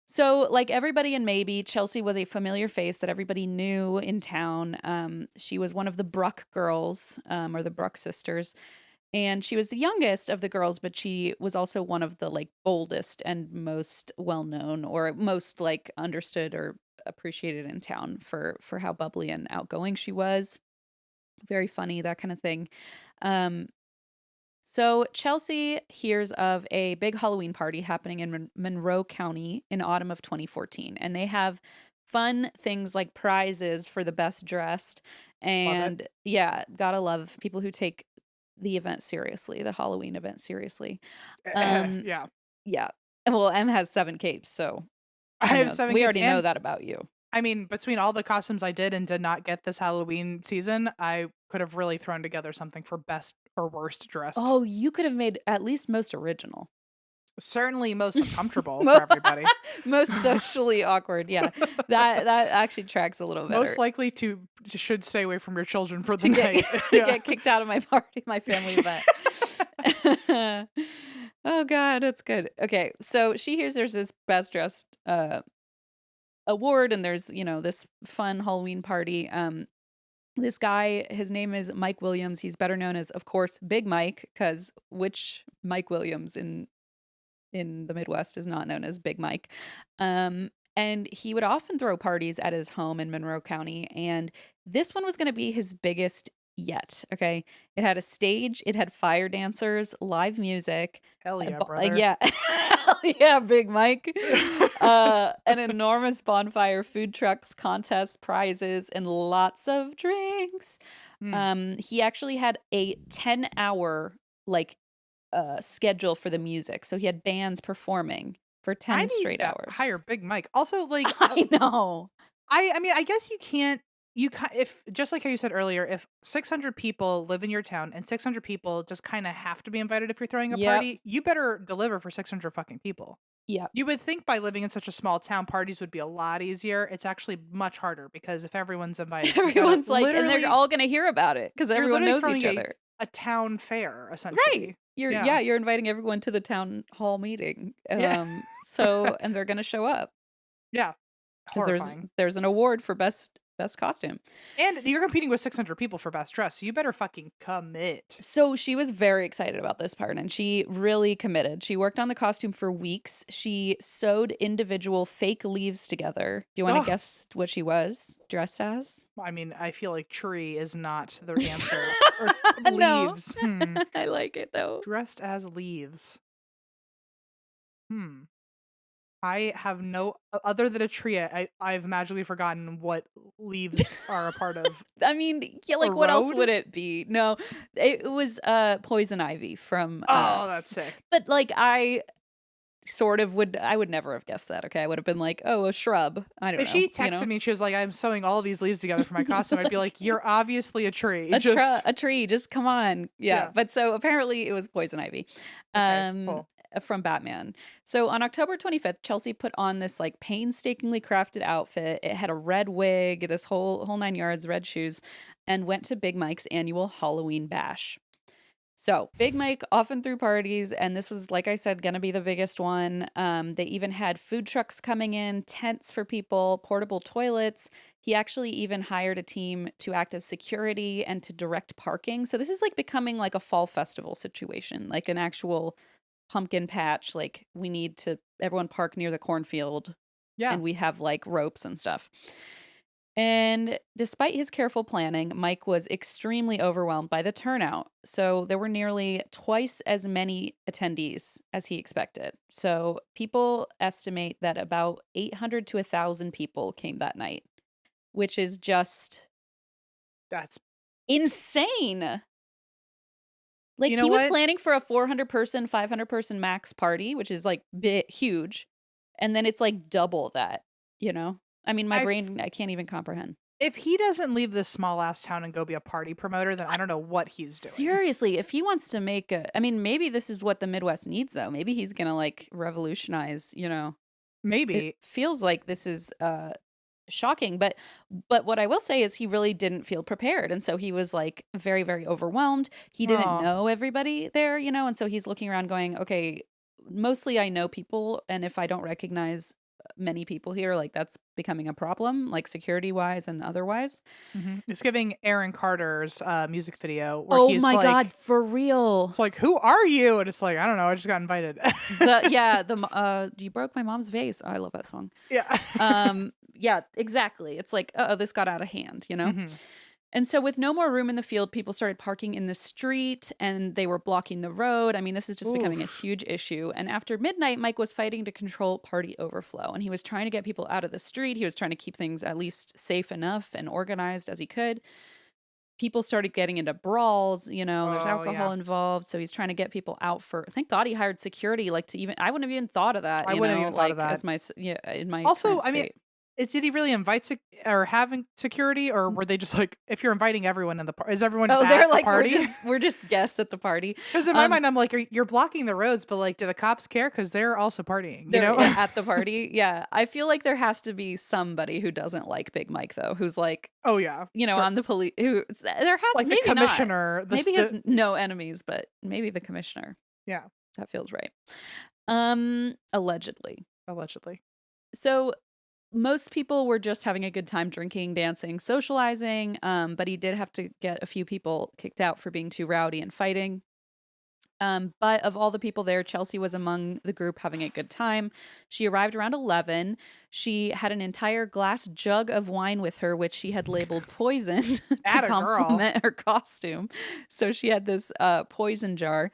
So, like everybody in Maybe, Chelsea was a familiar face that everybody knew in town. She was one of the Bruck girls, or the Bruck sisters, and she was the youngest of the girls, but she was also one of the like boldest and most well known or most like understood or appreciated in town for how bubbly and outgoing she was. Very funny, that kind of thing. Um, so Chelsea hears of a big Halloween party happening in Monroe County in autumn of 2014, and they have fun things like prizes for the best dressed. Love it. And yeah, gotta love people who take the event seriously, the Halloween event seriously. Um, Yeah. yeah. Well, M has 7 capes, so I have 7 we kids, already know and that about you. I mean, between all the costumes I did and did not get this Halloween season, I could have really thrown together something for best or worst dressed. Oh, you could have made at least most original. Certainly most uncomfortable for Mo- everybody. Most socially awkward. Yeah. That actually tracks a little Most better. likely to should stay away from your children for the To get night. to Yeah. get kicked out of my party, my family event. Oh god, that's good. Okay, so she hears there's this best dressed award, and there's, this fun Halloween party. This guy, his name is Mike Williams. He's better known as, of course, Big Mike, because which Mike Williams in the Midwest is not known as Big Mike. And he would often throw parties at his home in Monroe County. And this one was going to be his biggest yet. Okay. It had a stage, it had fire dancers, live music. Hell yeah, brother. Yeah. Hell yeah, Big Mike. An enormous bonfire, food trucks, contests, prizes, and lots of drinks. He actually had a 10-hour like schedule for the music. So he had bands performing for I 10 need straight to hours. hire Big Mike. Also, like, I know. I mean, I guess you can't. If just like how you said earlier, if 600 people live in your town and 600 people just kind of have to be invited if you're throwing a Yep. party, you better deliver for 600 fucking people. Yep. You would think by living in such a small town, parties would be a lot easier. It's actually much harder because if everyone's invited, you gotta Everyone's like, and literally they're all going to hear about it because you're everyone literally knows throwing each other. a town fair Right. essentially. Yeah. You're inviting everyone to the town hall meeting. Yeah. So and they're going to show up Yeah. because Horrifying. there's an award for best costume. And you're competing with 600 people for best dress, so you better fucking commit. So she was very excited about this part and she really committed. She worked on the costume for weeks. She sewed individual fake leaves together. Do you want Ugh. to guess what she was dressed as? I mean, I feel like tree is not the answer. Or No. leaves. I like it though. Dressed as leaves. I have no other than a tree. I've magically forgotten what leaves are a part of. I mean, yeah, like A what else road? would it be? No, it was poison ivy from Oh, that's sick. but like I would never have guessed that. Okay, I would have been like, oh, a shrub. I don't If know. she texted me, she was like, "I'm sewing all these leaves together for my costume," I'd be like, "You're obviously a tree. A tree, just come on." Yeah. Yeah. But so apparently it was poison ivy. Okay, cool. From Batman. So on October 25th, Chelsea put on this like painstakingly crafted outfit. It had a red wig, this whole 9 yards, red shoes, and went to Big Mike's annual Halloween bash. So Big Mike often threw parties, and this was, like I said, gonna be the biggest one. They even had food trucks coming in, tents for people, portable toilets. He actually even hired a team to act as security and to direct parking. So this is like becoming like a fall festival situation, like an actual pumpkin patch. Like we need to everyone park near the cornfield, Yeah. and we have like ropes and stuff. And despite his careful planning, Mike was extremely overwhelmed by the turnout. So there were nearly twice as many attendees as he expected. So people estimate that about 800 to 1,000 people came that night, which is just That's insane. Like, You know he was what? planning for a 400-person, 500-person max party, which is, like, huge, and then it's, like, double that, you know? I mean, my I brain, I can't even comprehend. If he doesn't leave this small ass town and go be a party promoter, then I I don't know what he's doing. seriously, if he wants to make I mean, maybe this is what the Midwest needs, though. Maybe he's gonna, like, revolutionize, it Maybe. feels like this is, shocking, but what I will say is he really didn't feel prepared, and so he was, like, very, very overwhelmed. He didn't Oh. know everybody there, and so he's looking around going, "Okay, mostly I know people, and if I don't recognize many people here, like, that's becoming a problem, like, security-wise and otherwise." It's giving Aaron Carter's music video where Oh he's my god, like, for real. it's like, "Who are you?" And it's like, "I don't know. I just got invited." You broke my mom's vase. I love that song. Yeah. Yeah, exactly. It's like, uh-oh, this got out of hand, you know? hmm And so with no more room in the field, people started parking in the street and they were blocking the road. I mean, this is just becoming a Oof. huge issue. And after midnight, Mike was fighting to control party overflow, and he was trying to get people out of the street. He was trying to keep things at least safe enough and organized as he could. People started getting into brawls, there's Oh alcohol yeah. involved, so he's trying to get people out for thank God he hired security, like, to even I wouldn't have even thought of that, I wouldn't have even thought of like, that. as yeah, in my Also, current I mean, state. did he really invite or having security, or were they just like, if you're inviting everyone in the is everyone just Oh, they're at the like, party? we're just guests at the party." Because in my Um, mind, I'm like, you're blocking the roads, but like, do the cops care? Because they're also partying, you they're know? at the party, yeah. I feel like there has to be somebody who doesn't like Big Mike, though, who's like, Oh yeah, on the police who there has like the maybe not. commissioner. Maybe he has no enemies, but maybe the commissioner. Yeah, That feels right. Allegedly. allegedly. So most people were just having a good time drinking, dancing, socializing, but he did have to get a few people kicked out for being too rowdy and fighting. But of all the people there, Chelsea was among the group having a good time. She arrived around 11. She had an entire glass jug of wine with her, which she had labeled poison to At a girl. complement her costume. So she had this poison jar.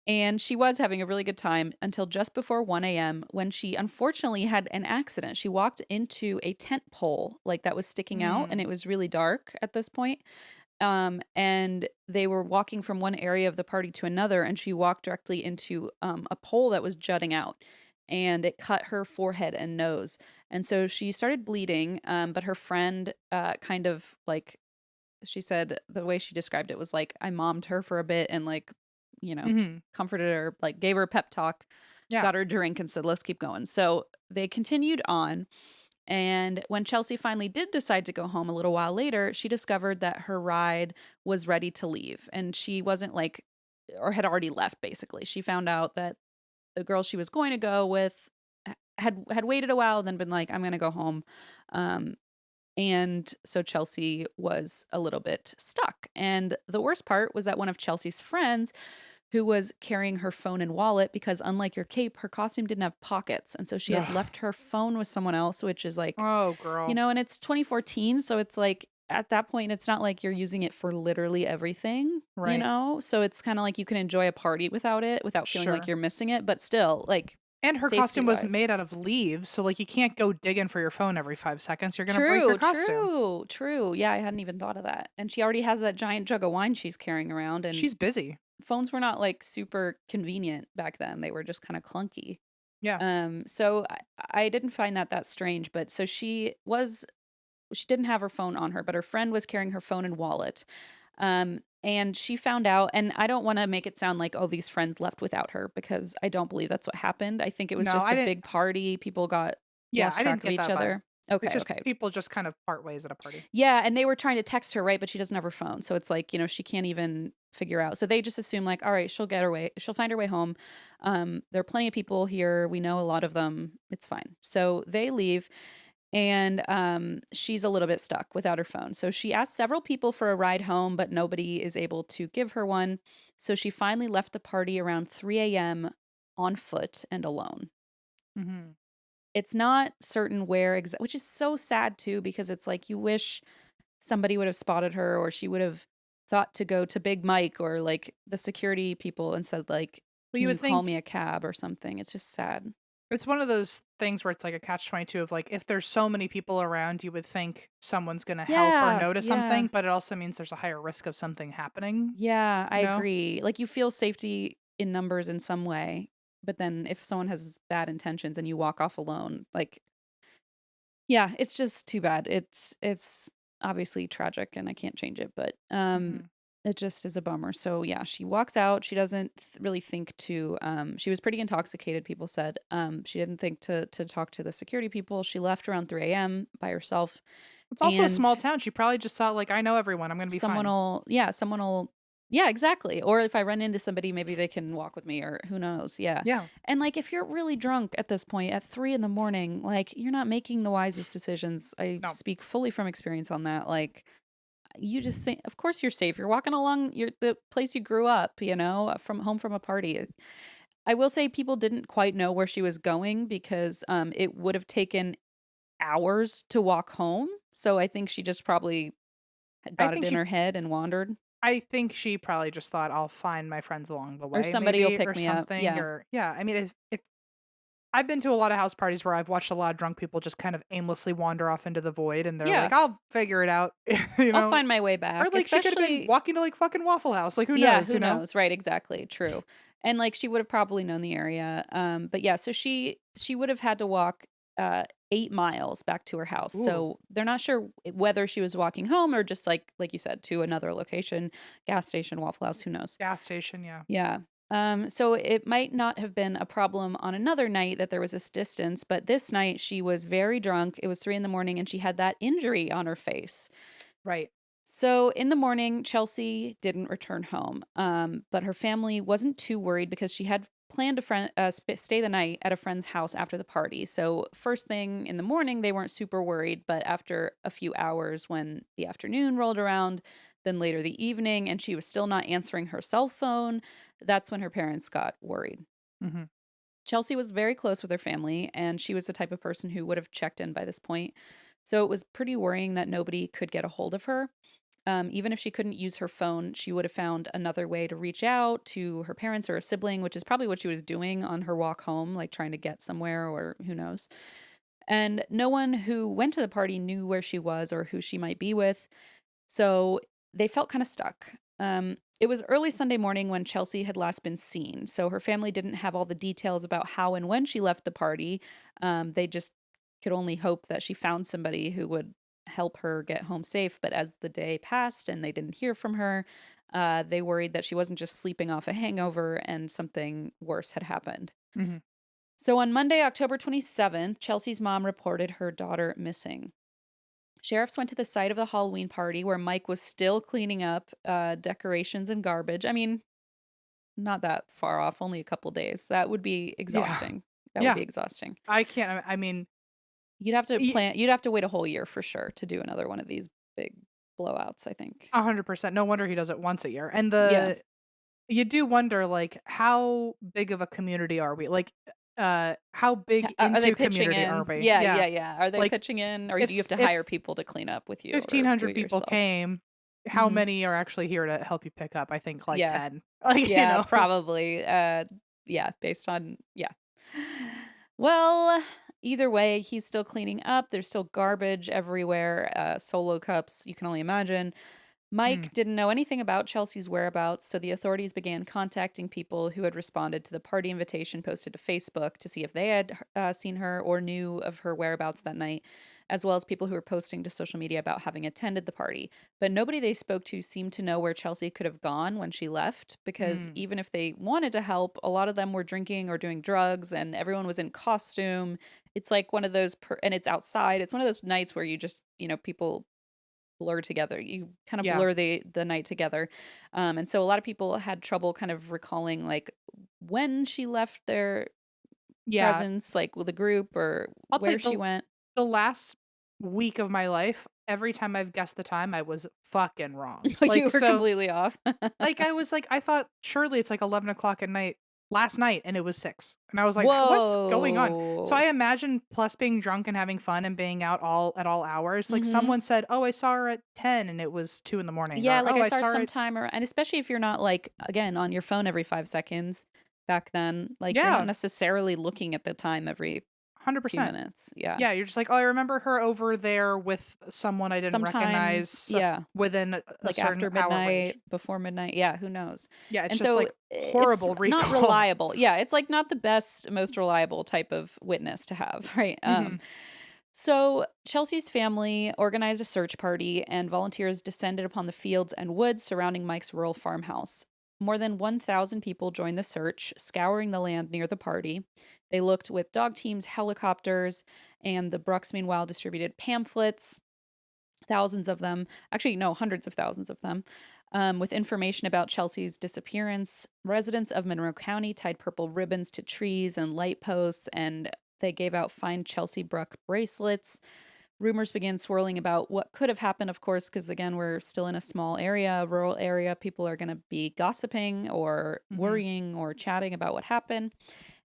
And she was having a really good time until just before 1 a.m. when she unfortunately had an accident. She walked into a tent pole, like, that was sticking out, and it Mm. was really dark at this point. And they were walking from one area of the party to another, and she walked directly into a pole that was jutting out, and it cut her forehead and nose. And so she started bleeding, but her friend kind of, like, she said the way she described it was like, I mommed her for a bit and, like, hmm comforted her, like, gave her a pep talk, Yeah. got her a drink, and said, let's keep going. So they continued on. And when Chelsea finally did decide to go home a little while later, she discovered that her ride was ready to leave. And she wasn't like, or had already left, basically. She found out that the girl she was going to go with had waited a while, then been like, I'm going to go home. Um, and so Chelsea was a little bit stuck. And the worst part was that one of Chelsea's friends, who was carrying her phone and wallet, because unlike your cape, her costume didn't have pockets. And so she had Ugh. left her phone with someone else, which is like, Oh, girl. and it's 2014. So it's like, at that point, it's not like you're using it for literally everything, Right. So it's kind of like you can enjoy a party without it, without feeling like Sure. you're missing it, but still, like, And her safety costume was wise. made out of leaves, so like you can't go digging for your phone every 5 seconds. You're gonna break your True, costume. true, true. Yeah, I hadn't even thought of that. And she already has that giant jug of wine she's carrying around, and She's busy. phones were not like super convenient back then. They were just kind of clunky. Yeah. So I didn't find that strange, but so she didn't have her phone on her, but her friend was carrying her phone and wallet. And she found out, and I don't want to make it sound like, oh, these friends left without her, because I don't believe that's what happened. I think it was No, just I a didn't. big party. People got Yeah, lost I didn't track of get each that vibe. other. Okay, It's just okay. people just kind of part ways at a party. Yeah, and they were trying to text her, right? But she doesn't have her phone. So it's like, she can't even figure out. So they just assume, like, all right, she'll find her way home. There are plenty of people here. We know a lot of them. It's fine. So they leave, and she's a little bit stuck without her phone. So she asked several people for a ride home, but nobody is able to give her one. So she finally left the party around 3 a.m. on foot and alone. hmm It's not certain where exactly, which is so sad too, because it's like you wish somebody would have spotted her, or she would have thought to go to Big Mike or like the security people and said, like, Well, can you you would call think me a cab or something? It's just sad. It's one of those things where it's like a catch-22 of, like, if there's so many people around, you would think someone's gonna help or Yeah, notice something, yeah. but it also means there's a higher risk of something happening, Yeah, I you know? agree. Like, you feel safety in numbers in some way, but then if someone has bad intentions and you walk off alone, like, yeah, it's just too bad. It's obviously tragic and I can't change it, but Mhm. it just is a bummer. So yeah, she walks out. She doesn't really think to she was pretty intoxicated, people said. She didn't think to talk to the security people. She left around 3 a.m. by herself, It's also a and small town, she probably just thought, like, "I know everyone, I'm gonna be fine." someone will yeah, exactly. Or if I run into somebody, maybe they can walk with me or who knows. Yeah. Yeah. And like if you're really drunk at this point at 3 in the morning, like you're not making the wisest decisions. I No. speak fully from experience on that. Like you just think of course you're safe. You're walking along the place you grew up, from home from a party. I will say people didn't quite know where she was going because it would have taken hours to walk home. So I think she just probably I got it think in she her head and wandered. I think she probably just thought, "I'll find my friends along the Or way somebody will maybe," or pick me up. something, Yeah. or yeah, I mean, if I've been to a lot of house parties where I've watched a lot of drunk people just kind of aimlessly wander off into the void, and they're like, Yeah. "I'll figure it out," you I'll know? find my way Or, back, like, she could have been especially walking to, like, fucking Waffle House, like, who yeah, knows, who you know? knows? Right, exactly, true. And, like, she would have probably known the area, but yeah, so she would have had to walk, 8 miles back to her house, Ooh, so they're not sure whether she was walking home or just, like you said, to another location, gas station, Waffle House, who knows? gas station, yeah. Yeah. So it might not have been a problem on another night that there was this distance, but this night she was very drunk. It was 3 in the morning and she had that injury on her face. Right. So in the morning, Chelsea didn't return home, but her family wasn't too worried because she had planned to stay the night at a friend's house after the party. So first thing in the morning, they weren't super worried, but after a few hours, when the afternoon rolled around, then later the evening, and she was still not answering her cell phone, that's when her parents got worried. Mhm. Chelsea was very close with her family, and she was the type of person who would have checked in by this point. So it was pretty worrying that nobody could get a hold of her. Even if she couldn't use her phone, she would have found another way to reach out to her parents or a sibling, which is probably what she was doing on her walk home, like trying to get somewhere or who knows. And no one who went to the party knew where she was or who she might be with. So they felt kind of stuck. It was early Sunday morning when Chelsea had last been seen. So her family didn't have all the details about how and when she left the party. They just could only hope that she found somebody who would help her get home safe. But as the day passed and they didn't hear from her, they worried that she wasn't just sleeping off a hangover and something worse had happened. Mhm. So on Monday, October 27th, Chelsea's mom reported her daughter missing. Sheriffs went to the site of the Halloween party where Mike was still cleaning up decorations and garbage. I mean, not that far off, only a couple days. That would be Yeah. exhausting. That would Yeah. be exhausting. I can't I mean, You'd have to wait a whole year for sure to do another one of these big blowouts, I think. 100%. No wonder he does it once a year. And Yeah. you do wonder, like, how big of a community are we? Like, how big Are they into pitching community are in? we? Yeah, Yeah. yeah, yeah. Are they Like, pitching in or do you have if to hire people to clean up with you or do 1,500 it people yourself? came, how Mhm. many are actually here to help you pick up? I think, like, Yeah. 10. Like, you Yeah, know? probably. Yeah, based on yeah. Well, either way, he's still cleaning up. There's still garbage everywhere. Solo cups, you can only imagine. Mm, Mike didn't know anything about Chelsea's whereabouts, so the authorities began contacting people who had responded to the party invitation posted to Facebook to see if they had seen her or knew of her whereabouts that night, as well as people who were posting to social media about having attended the party. But nobody they spoke to seemed to know where Chelsea could have gone when she left, because mm. even if they wanted to help, a lot of them were drinking or doing drugs, and everyone was in costume. It's like one of those, and it's outside. It's one of those nights where you just, people blur together. You kind of Yeah. blur the night together. And so a lot of people had trouble kind of recalling like when she left their Yeah. presence, like with the group or I'll tell where you, she went. the last week of my life, every time I've guessed the time, I was fucking wrong. You Like, were so completely off. like, I was like, I thought surely it's like 11 o'clock at night last night, and it was 6. And I was like, "What's going on?" So I Whoa. imagine plus being drunk and having fun and being out at all hours, like Hmm. someone said, "Oh, I saw her at 10 and it was 2 in the morning," Yeah, or, like "Oh, I I saw her saw her at." sometime, and especially if you're not like again on your phone every 5 seconds. back then. Like, you're not Yeah, necessarily looking at the time every few 100%. minutes. Yeah. Yeah, you're just like, "Oh, I remember her over there with someone I didn't recognize Sometimes, yeah, within a like certain after hour range." midnight, before midnight. Yeah, who knows? Yeah, it's And just so like it's horrible not recall. reliable. Yeah, it's like not the best, most reliable type of witness to have, right? Mhm. So Chelsea's family organized a search party, and volunteers descended upon the fields and woods surrounding Mike's rural farmhouse. More than 1,000 people joined the search, scouring the land near the party. They looked with dog teams, helicopters, and the Brucks, meanwhile, distributed pamphlets, thousands of them, actually, no, hundreds of thousands of them, with information about Chelsea's disappearance. Residents of Monroe County tied purple ribbons to trees and light posts, and they gave out Find Chelsea Bruck bracelets. Rumors began swirling about what could have happened, of course, because again, we're still in a small area, a rural area. People are going to be gossiping or Mhm. worrying or chatting about what happened.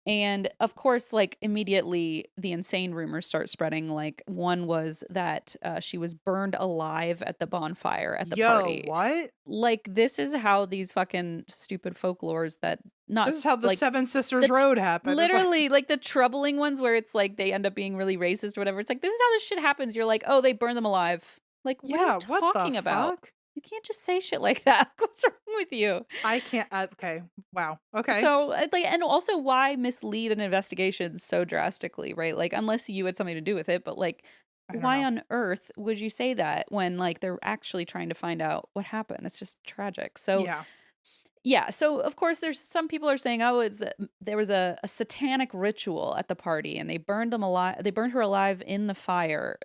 And of course, like immediately, the insane rumors start spreading. Like, one was that she was burned alive at the bonfire at the Yo, party. what? Like, this is how these fucking stupid folklores that not This is how the like Seven the Sisters Road happened. It's like, literally like the troubling ones where it's like they end up being really racist or whatever. It's like, this is how this shit happens. You're like, oh, they burned them alive. Like, what are you yeah, what the talking about? fuck? You can't just say shit like that. What's wrong with you? I can't. Okay, wow. Okay, So, like, and also why mislead an investigation so drastically, right? Like, unless you had something to do with it, but like, I don't why know. on earth would you say that when like they're actually trying to find out what happened? It's just tragic. So, Yeah. yeah. So, of course, there's some people are saying, oh, there was a satanic ritual at the party, and they burned them alive. They burned her alive in the fire,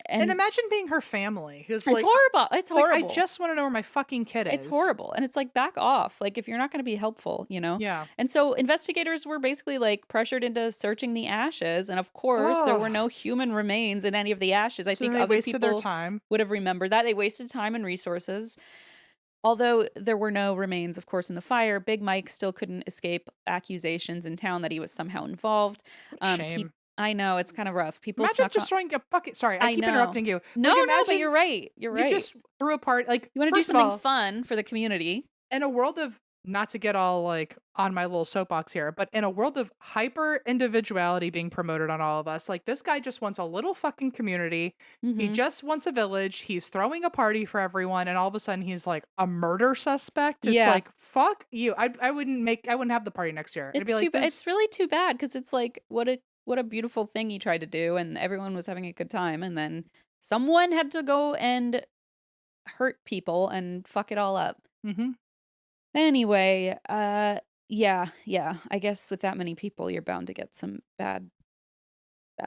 And and imagine being her family, who's it's like, horrible. It's it's like, I horrible. just want to know where my fucking kid It's is. horrible. And it's like, back off. Like, if you're not going to be helpful, you know? Yeah. And so investigators were basically like pressured into searching the ashes. And of course, there were Oh, no human remains in any of the ashes. I so then think they other wasted their people time. would have remembered that. They wasted time and resources. Although there were no remains, of course, in the fire, Big Mike still couldn't escape accusations in town that he was somehow involved. What a shame. I know it's kind of rough. People Imagine snuck on. just throwing a bucket. Sorry, I I keep know. interrupting you. No, Like, no, but imagine you're right. You're you right. just threw a party. Like, You want to do first of something all, fun for the community. in a world of, not to get all like on my little soapbox here, but in a world of hyper individuality being promoted on all of us, like this guy just wants a little fucking community. He Hmm. just wants a village. He's throwing a party for everyone, and all of a sudden he's like a murder suspect. It's Yeah. like, fuck you. I wouldn't have the party next year. I'd be like, this. It's really too bad because it's like what a beautiful thing he tried to do and everyone was having a good time and then someone had to go and hurt people and fuck it all up. Hmm. Anyway, yeah, I guess with that many people you're bound to get some bad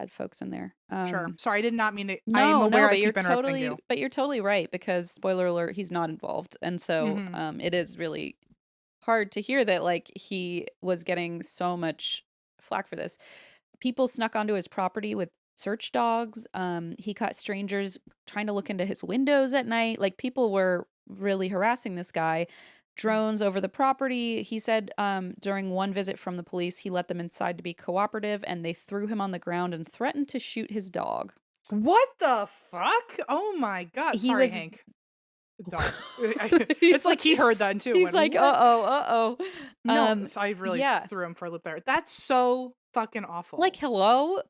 folks in there. Sure. Sorry, I did not mean to. I am No, aware no, I keep interrupting you. but you're totally right because spoiler alert, he's not involved. And so Hmm. it is really hard to hear that like he was getting so much flack for this. People snuck onto his property with search dogs. He caught strangers trying to look into his windows at night. Like people were really harassing this guy. Drones over the property. He said during one visit from the police, he let them inside to be cooperative and they threw him on the ground and threatened to shoot his dog. What the fuck? Oh my god. He Sorry, was Hank. Dog. he's It's like he heard that too. he's And went, like, what? uh-oh, uh-oh. No, so I really Yeah. threw him for a loop there. That's so fucking Like, awful. hello?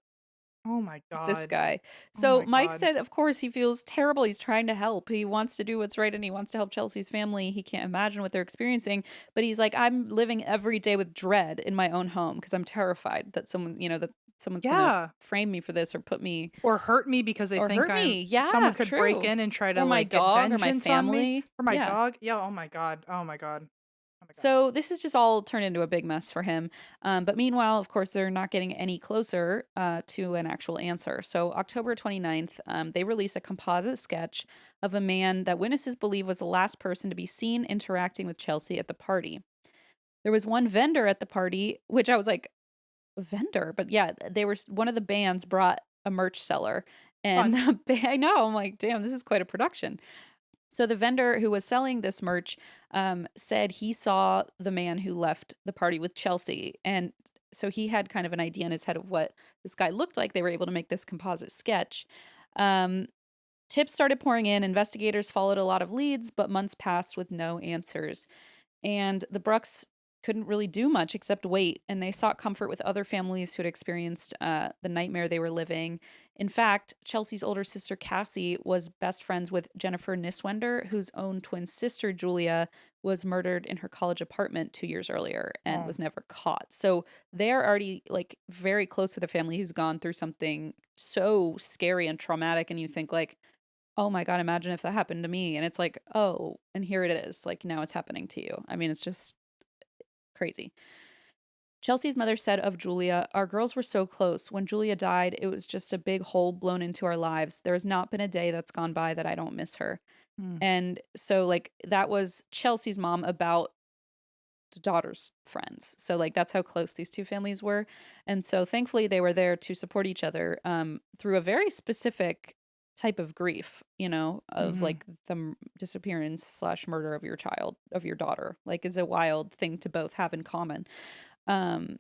Oh my This god. guy. Oh So my Mike god. said, of course, he feels terrible. He's trying to help. He wants to do what's right and he wants to help Chelsea's family. He can't imagine what they're experiencing. But he's like, I'm living every day with dread in my own home because I'm terrified that that someone's going to Yeah. frame me for this or put me Or hurt me because they or think hurt I'm me. Yeah, someone could break true. in and try to Or my like get dog or my vengeance on me. family. Or my Yeah. dog. Yeah, oh my god. Oh my god. Oh my god. So this has just all turned into a big mess for him. But meanwhile, of course, they're not getting any closer to an actual answer. So October 29th, they release a composite sketch of a man that witnesses believe was the last person to be seen interacting with Chelsea at the party. There was one vendor at the party, which I was like, vendor? But yeah, they were one of the bands brought a merch seller. And Fun. I know, I'm like, damn, this is quite a production. So the vendor who was selling this merch said he saw the man who left the party with Chelsea. And so he had kind of an idea in his head of what this guy looked like. They were able to make this composite sketch. Um, Tips started pouring in. Investigators followed a lot of leads, but months passed with no answers. And the Brucks couldn't really do much except wait, and they sought comfort with other families who had experienced the nightmare they were living. In fact, Chelsea's older sister Cassie was best friends with Jennifer Niswender, whose own twin sister Julia was murdered in her college apartment 2 years earlier and Oh. was never caught. So they're already like very close to the family who's gone through something so scary and traumatic, and you think like, oh my God, imagine if that happened to me. And it's like, oh, and here it is. Like now it's happening to you. I mean, it's just crazy. Chelsea's mother said of Julia, "Our girls were so close. When Julia died, it was just a big hole blown into our lives. There has not been a day that's gone by that I don't miss her." Mm. And so, like, that was Chelsea's mom about the daughter's friends. So, like, that's how close these two families were. And so, thankfully, they were there to support each other through a very specific type of grief, of Hmm. like the disappearance slash murder of your child, of your daughter. Like, is a wild thing to both have in common. Um,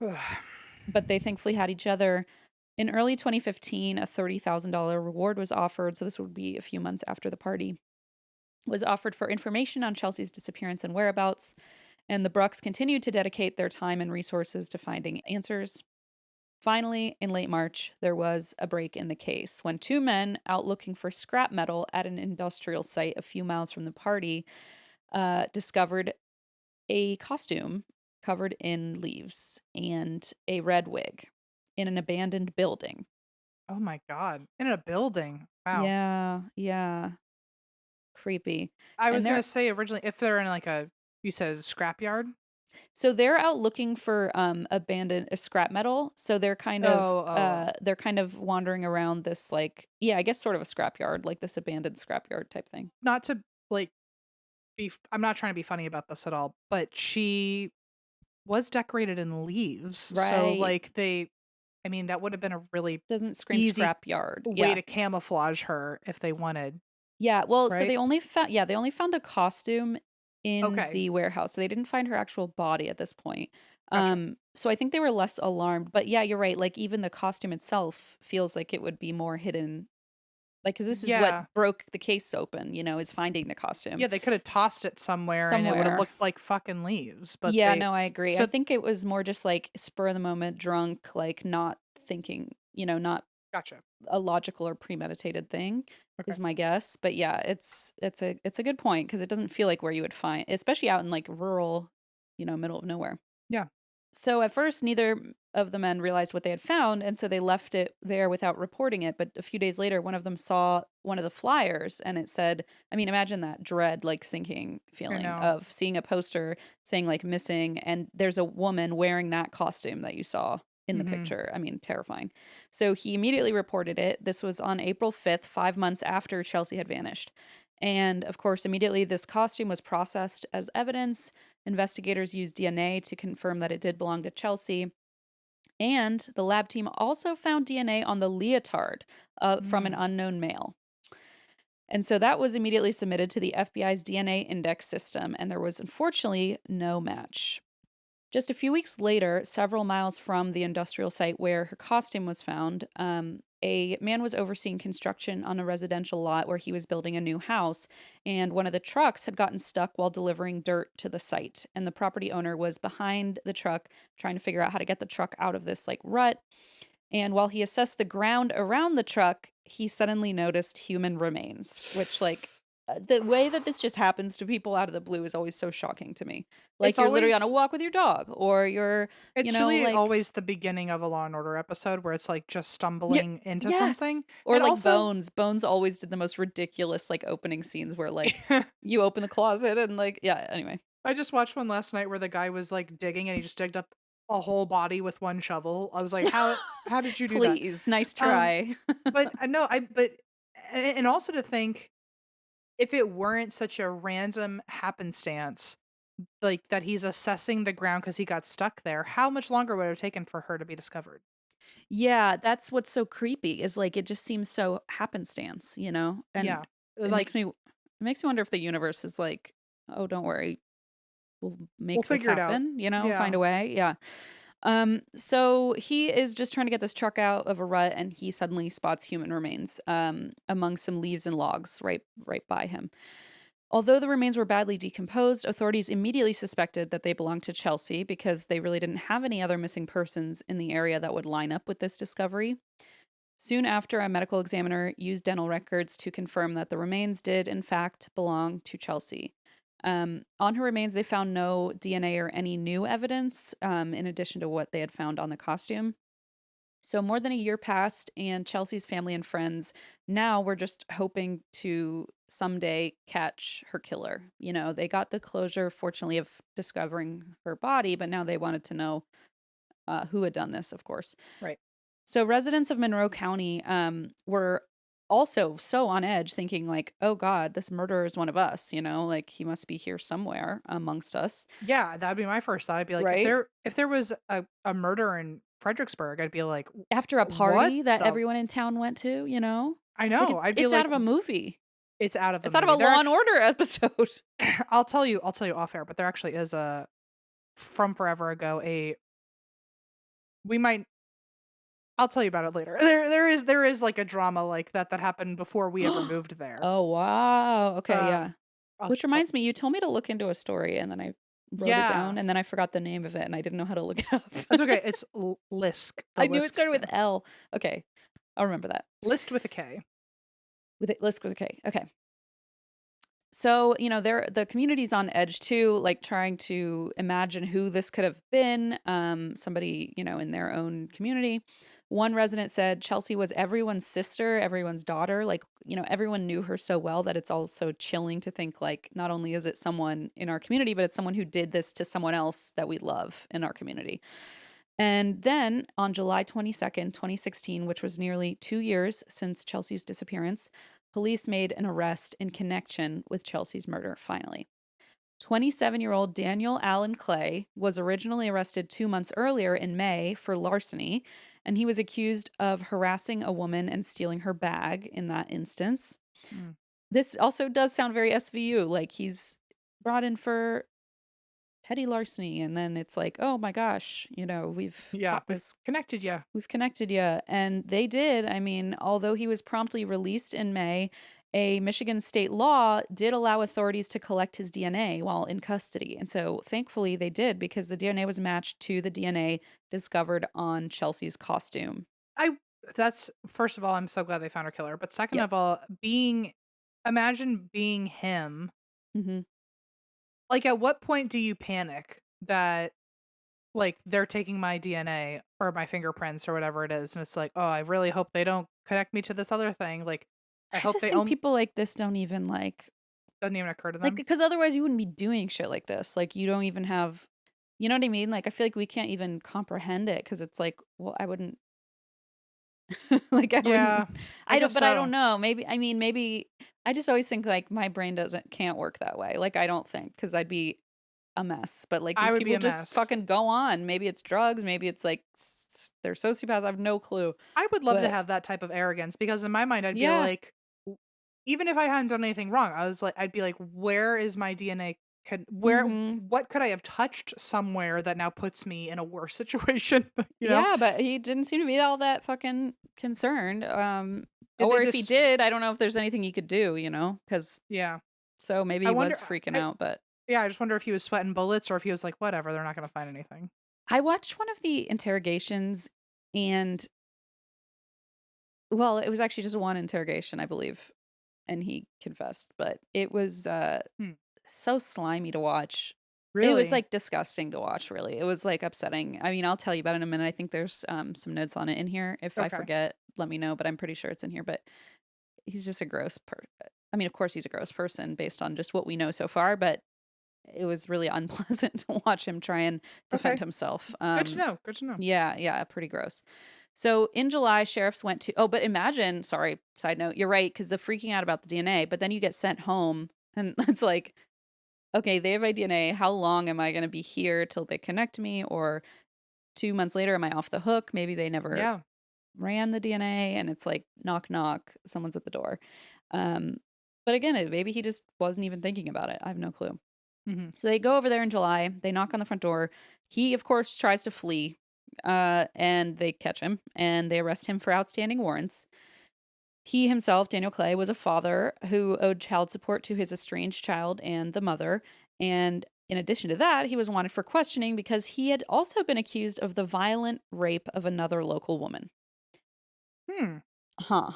but they thankfully had each other. In early 2015, a $30,000 reward was offered. So this would be a few months after the party was offered for information on Chelsea's disappearance and whereabouts. And the Brucks continued to dedicate their time and resources to finding answers. Finally, in late March, there was a break in the case when two men out looking for scrap metal at an industrial site a few miles from the party discovered a costume covered in leaves and a red wig in an abandoned building. Oh my god. In a building. Wow. Yeah, yeah, creepy. I And was gonna they're say originally if they're in like a you said a scrapyard? so they're out looking for abandoned scrap metal. So Oh. they're kind of wandering around this like yeah, I guess sort of a scrapyard, like this abandoned scrapyard type thing. Not to like I'm not trying to be funny about this at all, but she was decorated in leaves. So Right. like I mean that would have been a really Doesn't scream easy scrapyard. way Yeah. to camouflage her if they wanted, Yeah, well, so right? they only found the costume in Okay. the warehouse, so they didn't find her actual body at this point. Gotcha. So I think they were less alarmed, but yeah, you're right, like, even the costume itself feels like it would be more hidden, like, because this is what Yeah. broke the case open, is finding the costume Yeah, they could have tossed it somewhere and it would have somewhere. looked like fucking leaves, but Yeah, they no, I agree. I so think it was more just, like, spur of the moment, drunk, like, not thinking, not gotcha. a logical or premeditated thing Okay. is my guess. But yeah, it's a good point because it doesn't feel like where you would find, especially out in like rural, middle of nowhere. Yeah. So at first, neither of the men realized what they had found, and so they left it there without reporting it. But a few days later, one of them saw one of the flyers, and it said, I mean, imagine that dread, like sinking I feeling know. of seeing a poster saying like missing, and there's a woman wearing that costume that you saw in the Mhm. picture. I mean, terrifying. So he immediately reported it. This was on April 5th, 5 months after Chelsea had vanished. And of course, immediately this costume was processed as evidence. Investigators used DNA to confirm that it did belong to Chelsea. And the lab team also found DNA on the leotard from an Mm. unknown male. And so that was immediately submitted to the FBI's DNA index system, and there was unfortunately no match. Just a few weeks later, several miles from the industrial site where her costume was found, a man was overseeing construction on a residential lot where he was building a new house, and one of the trucks had gotten stuck while delivering dirt to the site. And the property owner was behind the truck trying to figure out how to get the truck out of this like rut. And while he assessed the ground around the truck, he suddenly noticed human remains, which, like, the way that this just happens to people out of the blue is always so shocking to me. Like, It's you're literally on a always walk with your dog, or you're, it's really like, always the beginning of a Law& and Order episode where it's, like, just yeah, stumbling into yes. something, Or and like also Bones. Bones always did the most ridiculous, like, opening scenes where, like, you open the closet and, like, yeah, anyway. I just watched one last night where the guy was, like, digging and he just digged up a whole body with one shovel. I was like, how did you do that?" Please, nice Um, try. but, no, I but and also to think, if it weren't such a random happenstance, like, that he's assessing the ground because he got stuck there, how much longer would it have taken for her to be discovered? Yeah, that's what's so creepy is, like, it just seems so happenstance, Yeah. And it Like, makes me wonder if the universe is like, "Oh, don't worry, we'll we'll make this figure it out. happen," find Yeah. a way, yeah. So he is just trying to get this truck out of a rut, and he suddenly spots human remains, among some leaves and logs right by him. Although the remains were badly decomposed, authorities immediately suspected that they belonged to Chelsea because they really didn't have any other missing persons in the area that would line up with this discovery. Soon after, a medical examiner used dental records to confirm that the remains did, in fact, belong to Chelsea. On her remains, they found no DNA or any new evidence, in addition to what they had found on the costume. So, more than a year passed, and Chelsea's family and friends now were just hoping to someday catch her killer. They got the closure, fortunately, of discovering her body, but now they wanted to know who had done this, of course. Right. So residents of Monroe County were also so on edge, thinking like, "Oh God, this murderer is one of us." Like he must be here somewhere amongst us, Yeah, that'd be my first thought. I'd be like, right? if there was a murder in Fredericksburg, I'd be like, After a what party that the everyone in town went to, I like know. it's I'd be it's out like, of a movie. it's out of a It's out of a movie. Law and Order episode. I'll tell you off air, but there actually is a from forever ago, we might I'll tell you about it later. There is like a drama like that happened before we ever moved there. Oh wow. Okay, yeah. Um, I'll Which tell reminds me, you told me to look into a story, and then I wrote it Yeah, down, and then I forgot the name of it, and I didn't know how to look it up. that's okay. It's Lisk, the I knew it Lisk started with thing. L. Okay, I'll remember that. List with a K. With it, Lisk with a K. Okay. So, the community's on edge too, like trying to imagine who this could have been, somebody, in their own community. One resident said Chelsea was everyone's sister, everyone's daughter. Like, everyone knew her so well that it's also chilling to think, like, not only is it someone in our community, but it's someone who did this to someone else that we love in our community. And then on July 22nd, 2016, which was nearly 2 years since Chelsea's disappearance, police made an arrest in connection with Chelsea's murder, finally. 27-year-old Daniel Allen Clay was originally arrested 2 months earlier in May for larceny, and he was accused of harassing a woman and stealing her bag in that instance. Mm. This also does sound very SVU, like he's brought in for petty larceny, and then it's like, oh my gosh, we've Yeah, caught this, connected you. we've connected you. And they did. I mean, although he was promptly released in May, a Michigan state law did allow authorities to collect his DNA while in custody. And so thankfully they did, because the DNA was matched to the DNA discovered on Chelsea's costume. I that's first of all, I'm so glad they found her killer. But second Yep. of all, imagine being him. Hmm. Like, at what point do you panic that like they're taking my DNA or my fingerprints or whatever it is, and it's like, oh, I really hope they don't connect me to this other thing. Like, I I hope just they think own people like this don't even doesn't even occur to like, them. because otherwise you wouldn't be doing shit like this. Like, you don't even have, you know what I mean? Like, I feel like we can't even comprehend it, because it's like, well, I wouldn't, like, I Yeah, wouldn't, I guess but I so. don't know. Maybe I just always think like my brain can't work that way. Like, I don't think, because I'd be a mess. But like, I these would be people a just mess. fucking go on. Maybe it's drugs. Maybe it's like they're sociopaths. I have no clue. I would love to But have that type of arrogance because in my mind, I'd be yeah. like, even if I hadn't done anything wrong, I'd be like, where is my DNA? Hmm. What could I have touched somewhere that now puts me in a worse situation? You know? Yeah, but he didn't seem to be all that fucking concerned. Did they Or if he just, did, I don't know if there's anything he could do, because yeah. so maybe I he wonder, was freaking I, out. But yeah, I just wonder if he was sweating bullets or if he was like, whatever, they're not going to find anything. I watched one of the interrogations, and well, it was actually just one interrogation, I believe, and he confessed, but it was Hmm. so slimy to watch. It was Really? like disgusting to watch, really. It was like upsetting. I mean, I'll tell you about it in a minute. I think there's some notes on it in here. If I Okay. forget, let me know, but I'm pretty sure it's in here. But he's just a I mean, of course he's a gross person based on just what we know so far, but it was really unpleasant to watch him try and defend Okay. himself. Good to know. Good to know. Yeah, yeah, pretty gross. So in July, sheriffs went to, oh, but imagine, sorry, side note, you're right, because the freaking out about the DNA, but then you get sent home, and it's like, okay, they have my DNA. How long am I going to be here till they connect me? Or 2 months later, am I off the hook? Maybe they never Yeah. ran the DNA, and it's like, knock, knock, someone's at the door. Um, but again, maybe he just wasn't even thinking about it. I have no clue. Hmm. So they go over there in July. They knock on the front door. He, of course, tries to flee, and they catch him and they arrest him for outstanding warrants. He himself, Daniel Clay, was a father who owed child support to his estranged child and the mother. And in addition to that, he was wanted for questioning because he had also been accused of the violent rape of another local woman. Hmm. Huh.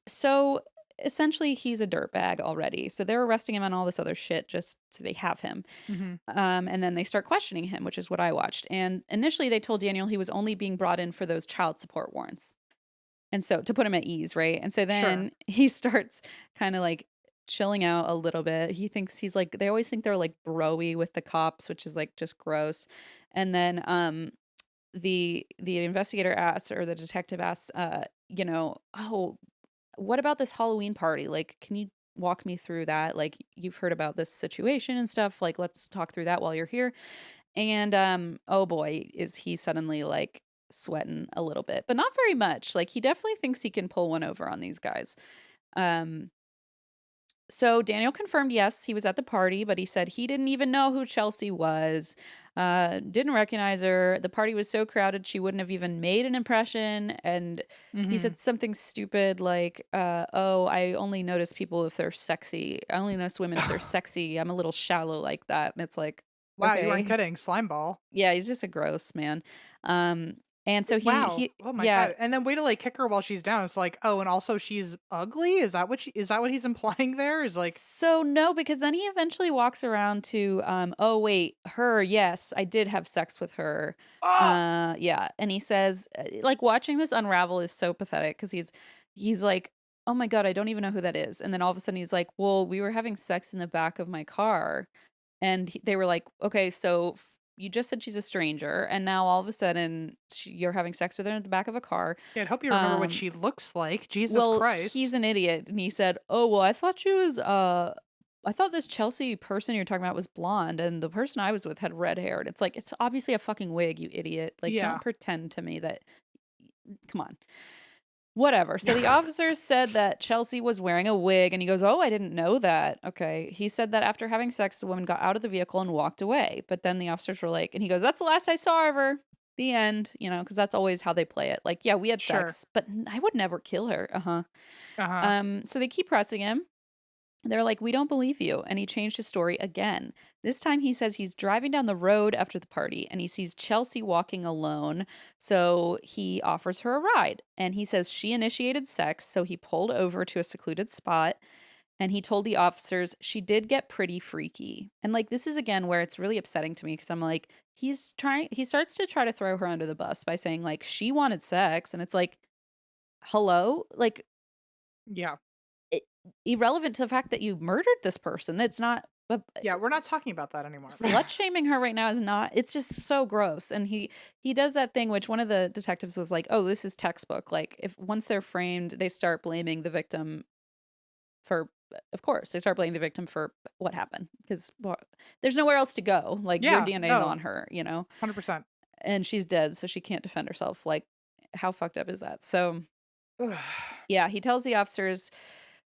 So essentially he's a dirtbag already. So they're arresting him on all this other shit just so they have him. Mm-hmm. And then they start questioning him, which is what I watched. And initially they told Daniel he was only being brought in for those child support warrants. And so to put him at ease, right? And so Sure. then he starts kind of like chilling out a little bit. He thinks he's like they always think they're like broy with the cops, which is like just gross. And then the investigator asks or the detective asks oh, what about this Halloween party? Like, can you walk me through that? Like, you've heard about this situation and stuff. Like, let's talk through that while you're here. And oh boy, is he suddenly like sweating a little bit, but not very much. Like, he definitely thinks he can pull one over on these guys. Um, so Daniel confirmed, yes, he was at the party, but he said he didn't even know who Chelsea was, didn't recognize her. The party was so crowded she wouldn't have even made an impression. And he Mm-hmm. said something stupid like, "Oh, I only notice people if they're sexy. I only notice women if they're sexy. I'm a little shallow like that." And it's like, Wow, you weren't okay, kidding. Slime ball. yeah, he's just a gross man. Um, and so Wow. he Oh my yeah, god. And then way to like kick her while she's down. It's like, oh, and also she's ugly. Is that what he's implying there? Is like, so no, because then he eventually walks around to oh wait, her, yes, I did have sex with her. oh, Yeah, and he says like watching this unravel is so pathetic because he's like, "Oh my god, I don't even know who that is." And then all of a sudden he's like, "Well, we were having sex in the back of my car." And they were like, "Okay, so you just said she's a stranger and now all of a sudden you're having sex with her in the back of a car." yeah. I'd hope you remember what Um she looks like. Jesus well, he's Christ. an idiot, and he said, "Oh, well, I thought she was, I thought this Chelsea person you're talking about was blonde, and the person I was with had red hair." And it's like, it's obviously a fucking wig, you idiot. Like, Yeah. don't pretend to me that, come on. Whatever. So the officers said that Chelsea was wearing a wig, and he goes, "Oh, I didn't know that." Okay. He said that after having sex, the woman got out of the vehicle and walked away. But then the officers were like, and he goes, "That's the last I saw of her." The end, because that's always how they play it. Like, yeah, we had Sure. sex, but I would never kill her. Uh huh. Uh-huh. So they keep pressing him. They're like, "We don't believe you." And he changed his story again. This time he says he's driving down the road after the party and he sees Chelsea walking alone. So he offers her a ride. And he says she initiated sex. So he pulled over to a secluded spot and he told the officers she did get pretty freaky. And like, this is again where it's really upsetting to me because I'm like, he starts to try to throw her under the bus by saying, like, she wanted sex. And it's like, hello? Like, Yeah. I irrelevant to the fact that you murdered this person. It's not Yeah, we're not talking about that anymore. slut shaming her right now is not, it's just so gross. And he does that thing which one of the detectives was like, "Oh, this is textbook." Like, if once they're framed, they start blaming the victim for, of course, they start blaming the victim for what happened because there's nowhere else to go. Like, your Yeah, DNA is no. on her. 100%. And she's dead, so she can't defend herself. Like, how fucked up is that? So yeah, he tells the officers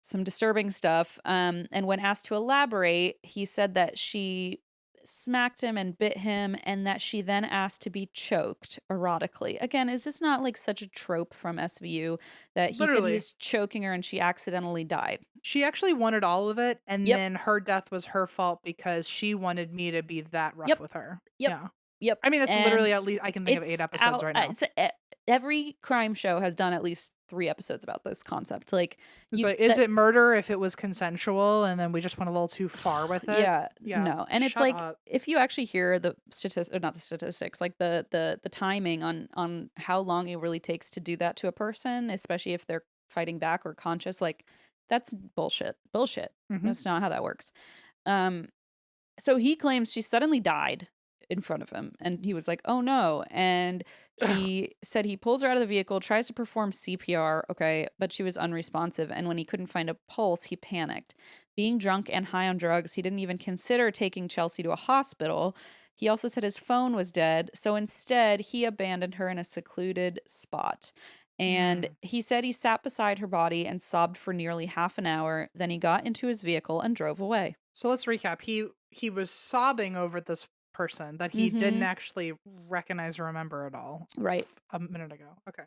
some disturbing stuff. And when asked to elaborate, he said that she smacked him and bit him, and that she then asked to be choked erotically. Again, is this not like such a trope from SVU that he said he Literally. was choking her and she accidentally died? She actually wanted all of it, and Yep, then her death was her fault because she wanted me to be that rough yep, with her. yep, Yeah. yep. I mean, that's And literally at least I can think of 8 it's episodes out. right now. Every crime show has done at least 3 episodes about this concept. Like, It's you like, is that it murder if it was consensual and then we just went a little too far with it? yeah, Yeah. no. And it's Shut like, up. if you actually hear the statistics, or not the statistics, like the timing on how long it really takes to do that to a person, especially if they're fighting back or conscious, like, that's bullshit. Bullshit. Mhm. That's not how that works. Um so he claims she suddenly died in front of him and he was like, "Oh no." And he said he pulls her out of the vehicle, tries to perform CPR, okay, but she was unresponsive, and when he couldn't find a pulse, he panicked. Being drunk and high on drugs, he didn't even consider taking Chelsea to a hospital. He also said his phone was dead, so instead he abandoned her in a secluded spot. And Mm. he said he sat beside her body and sobbed for nearly half an hour. Then he got into his vehicle and drove away. So let's recap. He was sobbing over this person that he didn't Mm-hmm. actually recognize or remember at all Right. a minute ago. Okay.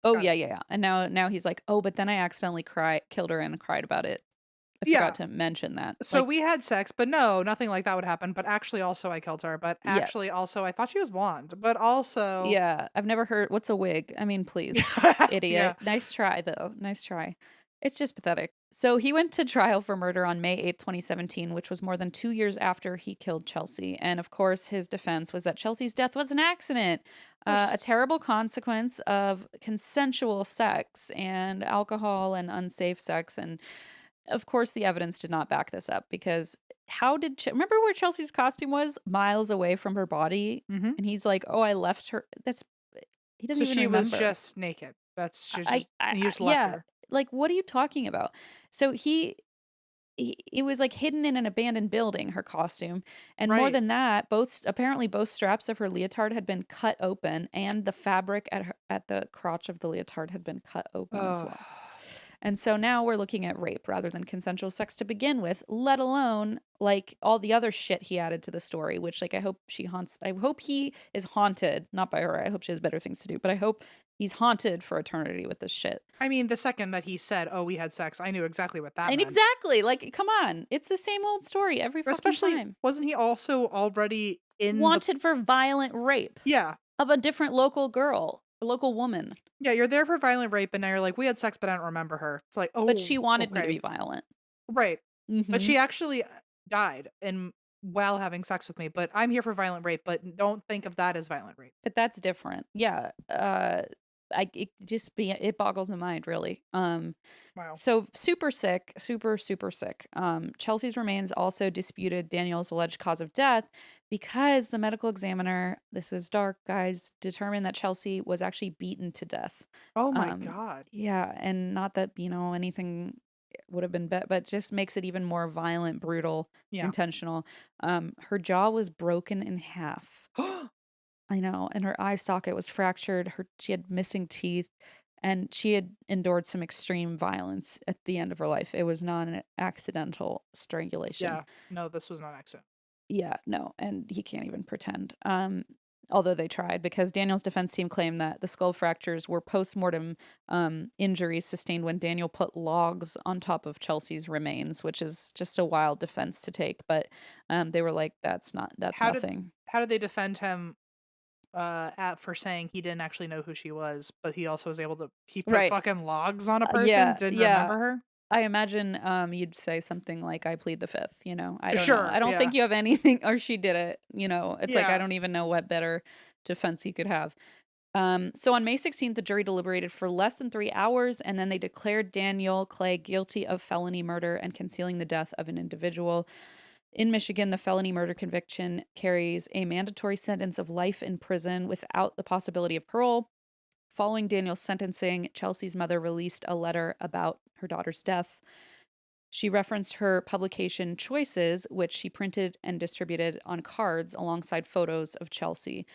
Oh, Got yeah, it. yeah, yeah. And now he's like, "Oh, but then I accidentally killed her and cried about it. I forgot Yeah. to mention that." So Like, we had sex, but no, nothing like that would happen. But actually, also, I killed her. But yeah. actually, also, I thought she was blonde. But also, Yeah, I've never heard what's a wig? I mean, please, yeah. idiot. Nice try though. Nice try. It's just pathetic. So he went to trial for murder on May 8th, 2017, which was more than 2 years after he killed Chelsea. And of course, his defense was that Chelsea's death was an accident, Of course. a terrible consequence of consensual sex and alcohol and unsafe sex. And of course, the evidence did not back this up because how did remember where Chelsea's costume was? Miles away from her body, Hmm. and he's like, "Oh, I left her." That's he doesn't So even she was remember. just naked. That's she was just, and you just left Yeah, her. like what are you talking about? So he it was like hidden in an abandoned building, her costume, and more Right. than that, apparently both straps of her leotard had been cut open, and the fabric at the crotch of the leotard had been cut open as Oh, well. And so now we're looking at rape rather than consensual sex to begin with, let alone like all the other shit he added to the story, which like I hope he is haunted, not by her. I hope she has better things to do, but I hope he's haunted for eternity with this shit. I mean, the second that he said, "Oh, we had sex," I knew exactly what that And meant. exactly, like come on. It's the same old story every fucking Especially, time. wasn't he also already in the? Wanted for violent rape Yeah, of a different local girl, a local woman, yeah. You're there for violent rape, and now you're like, "We had sex, but I don't remember her." It's like, but oh, she wanted me to be okay, violent. right. But Mhm. she actually died and while having sex with me. But I'm here for violent rape. But don't think of that as violent rape. But that's different. Yeah. It boggles the mind really. Wow. So super sick, super sick. Chelsea's remains also disputed Daniel's alleged cause of death because the medical examiner, this is dark, guys, determined that Chelsea was actually beaten to death. Oh my Um, god. yeah, and not that, anything would have been but just makes it even more violent, brutal, Yeah. intentional. Her jaw was broken in half. I know, and her eye socket was fractured. She had missing teeth, and she had endured some extreme violence at the end of her life. It was not an accidental strangulation. Yeah. No, this was not an accident. Yeah, no, and he can't even pretend. Although they tried, because Daniel's defense team claimed that the skull fractures were post-mortem injuries sustained when Daniel put logs on top of Chelsea's remains, which is just a wild defense to take. But they were like, that's How did nothing. how did they defend him at for saying he didn't actually know who she was, but he also was able to he put Right. fucking logs on a person, Yeah, didn't yeah. remember her? I imagine you'd say something like I plead the fifth, I don't know. Sure, I don't yeah. think you have anything or she did it. It's like I Yeah. don't even know what better defense you could have. So on May 16th, the jury deliberated for less than 3 hours, and then they declared Daniel Clay guilty of felony murder and concealing the death of an individual. In Michigan, the felony murder conviction carries a mandatory sentence of life in prison without the possibility of parole. Following Daniel's sentencing, Chelsea's mother released a letter about her daughter's death. She referenced her publication Choices, which she printed and distributed on cards alongside photos of Chelsea.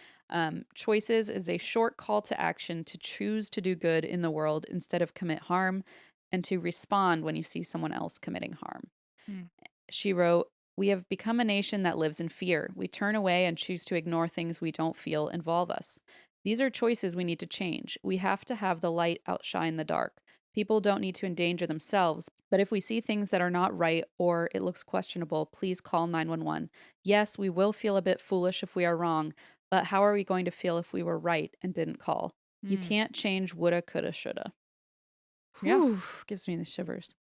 Choices is a short call to action to choose to do good in the world instead of commit harm and to respond when you see someone else committing harm. Mm. She wrote, "We have become a nation that lives in fear. We turn away and choose to ignore things we don't feel involve us. These are choices we need to change. We have to have the light outshine the dark. People don't need to endanger themselves, but if we see things that are not right or it looks questionable, please call 911. Yes, we will feel a bit foolish if we are wrong, but how are we going to feel if we were right and didn't call? You Mm. can't change woulda, coulda, shoulda." Yeah. Whew, gives me the shivers.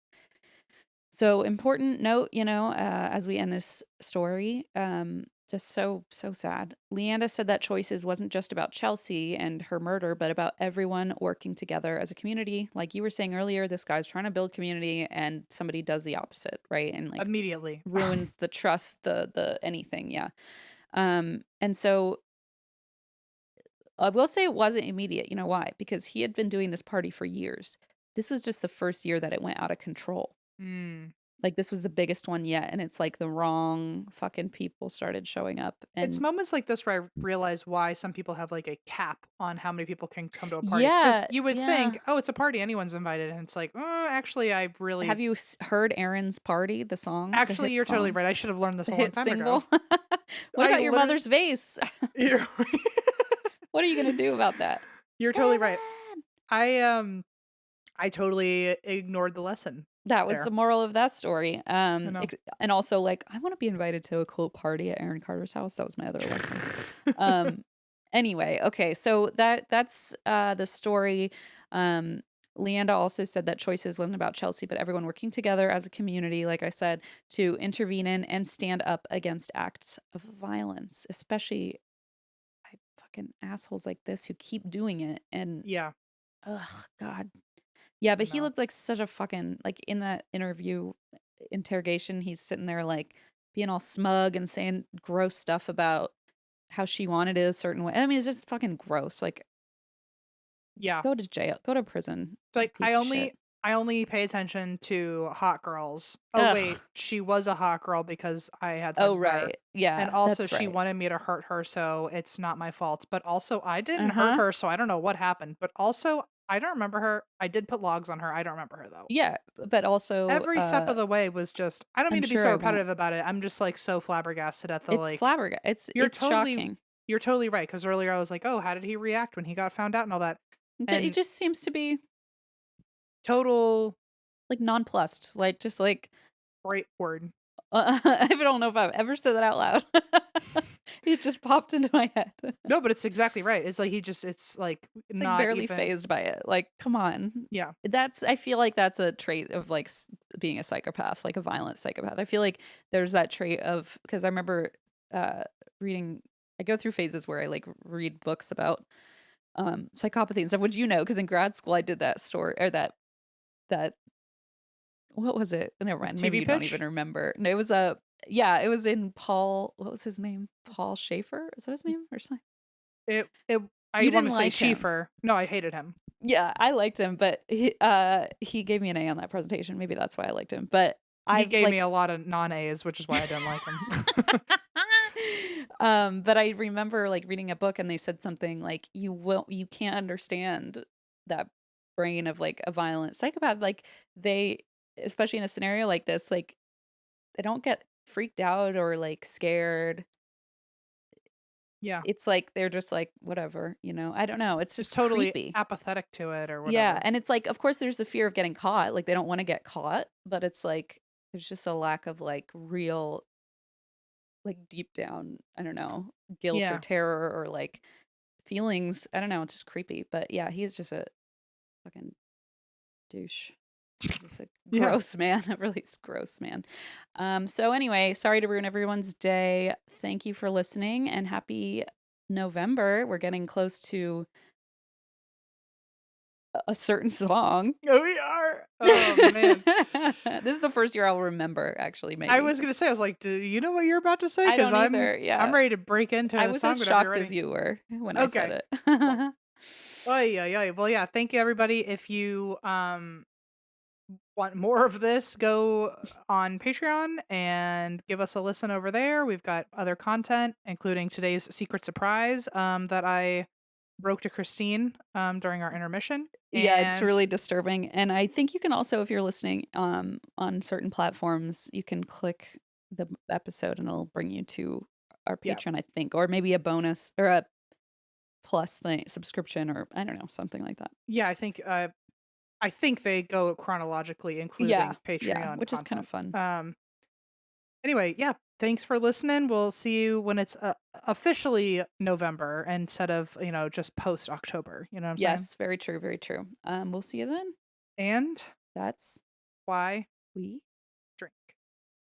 So important note, as we end this story, just so sad. Leanda said that Choices wasn't just about Chelsea and her murder, but about everyone working together as a community. Like you were saying earlier, this guy's trying to build community, and somebody does the opposite, right? And like Immediately. ruins the trust, the anything, yeah. And so I will say it wasn't immediate. You know why? Because he had been doing this party for years. This was just the first year that it went out of control. Mm. Like, this was the biggest one yet, and it's like the wrong fucking people started showing up, It's and moments like this where I realize why some people have like a cap on how many people can come to a party. Because yeah, you would yeah. think, oh, it's a party, anyone's invited, and it's like, actually, I really, Have you heard Aaron's Party, the song, the actually, hit you're totally song, right. I should have learned this the a long hit time ago. single? What I about your literally, mother's vase? you're, What are you gonna do about that? you're totally right. Aaron! I totally ignored the lesson That was the there. moral of that story. I know. And also, like, I want to be invited to a cool party at Aaron Carter's house. That was my other lesson. Um, anyway, okay, so that's the story. Um, Leanda also said that choices wasn't about Chelsea, but everyone working together as a community, like I said, to intervene in and stand up against acts of violence, especially by fucking assholes like this who keep doing it. And Yeah, ugh, God, yeah, I but he know. looked like such a fucking like in that interview interrogation, he's sitting there like being all smug and saying gross stuff about how she wanted it a certain way. I mean, it's just fucking gross. Like, Yeah. go to jail, go to prison, It's you like piece of shit. I only pay attention to hot girls. Oh wait, Ugh. she was a hot girl because I had sex Oh, with her. right. And Yeah, also that's she right. wanted me to hurt her, so it's not my fault. But also I didn't hurt Uh-huh. her, so I don't know what happened. But also I don't remember her. I did put logs on her. I don't remember her though. Yeah, but also, Every step of the way was just I don't mean I'm to be sure so I won't. repetitive about it. I'm just like so flabbergasted at the It's like flabbergasted. you're It's totally shocking. you're totally right because earlier I was like, "Oh, how did he react when he got found out and all that?" It And just seems to be total like nonplussed. Like, just like, great word. I don't know if I've ever said that out loud. It just popped into my head. No, but it's exactly right. It's like he just it's like It's like not barely even phased by it. Like, come on. yeah. I feel like that's a trait of like being a psychopath, like a violent psychopath. I feel like there's that trait of, because I remember reading, I go through phases where I like read books about psychopathy and stuff. Would you know? Because in grad school I did that story, or that what was it? Never mind. Maybe TV you don't even pitch? remember. No, it was a yeah, it was in Paul. What was his name? Paul Schaefer? Is that his name or something? It I You want didn't to say like him. Schiefer. No, I hated him. Yeah, I liked him, but he gave me an A on that presentation. Maybe that's why I liked him. But He I've gave me like a lot of non-A's, which is why I didn't like him. but I remember like reading a book and they said something like you can't understand that brain of like a violent psychopath. Like, they, especially in a scenario like this, like they don't get freaked out or like scared. Yeah. It's like they're just like whatever, you know. I don't know. It's Just just totally creepy. apathetic to it or Yeah, whatever. and it's like, of course, there's the fear of getting caught. Like, they don't want to get caught, but it's like there's just a lack of like real, like deep down, I don't know, guilt or Yeah. terror or like feelings. I don't know. It's just creepy. But yeah, he's just a fucking douche. He's just a Yeah. gross man, a really gross man. So anyway, sorry to ruin everyone's day. Thank you for listening and happy November. We're getting close to a certain song. Oh, we are. Oh man. This is the first year I'll remember, actually, I maybe. was gonna say, I was like, do you know what you're about to say? I Because don't either. I'm Yeah. ready to break into I the was song as whenever you're shocked as ready. you were when I Okay. said Cool. it. Oy, oy, oy. Well, yeah, thank you everybody. If you want more of this, go on Patreon and give us a listen over there. We've got other content, including today's secret surprise that I broke to Christine during our intermission. Yeah, it's And really disturbing. And I think you can also, if you're listening on certain platforms, you can click the episode and it'll bring you to our yeah, Patreon, I think, or maybe a bonus or a plus thing subscription, or I don't know, something like that. yeah, I think they go chronologically, Yeah, including yeah, Patreon which is kind of content. fun. Anyway, yeah, thanks for listening. We'll see you when it's officially November instead of, just post October. You know what I'm saying? Yes, very true, very true. We'll see you then. And That's why we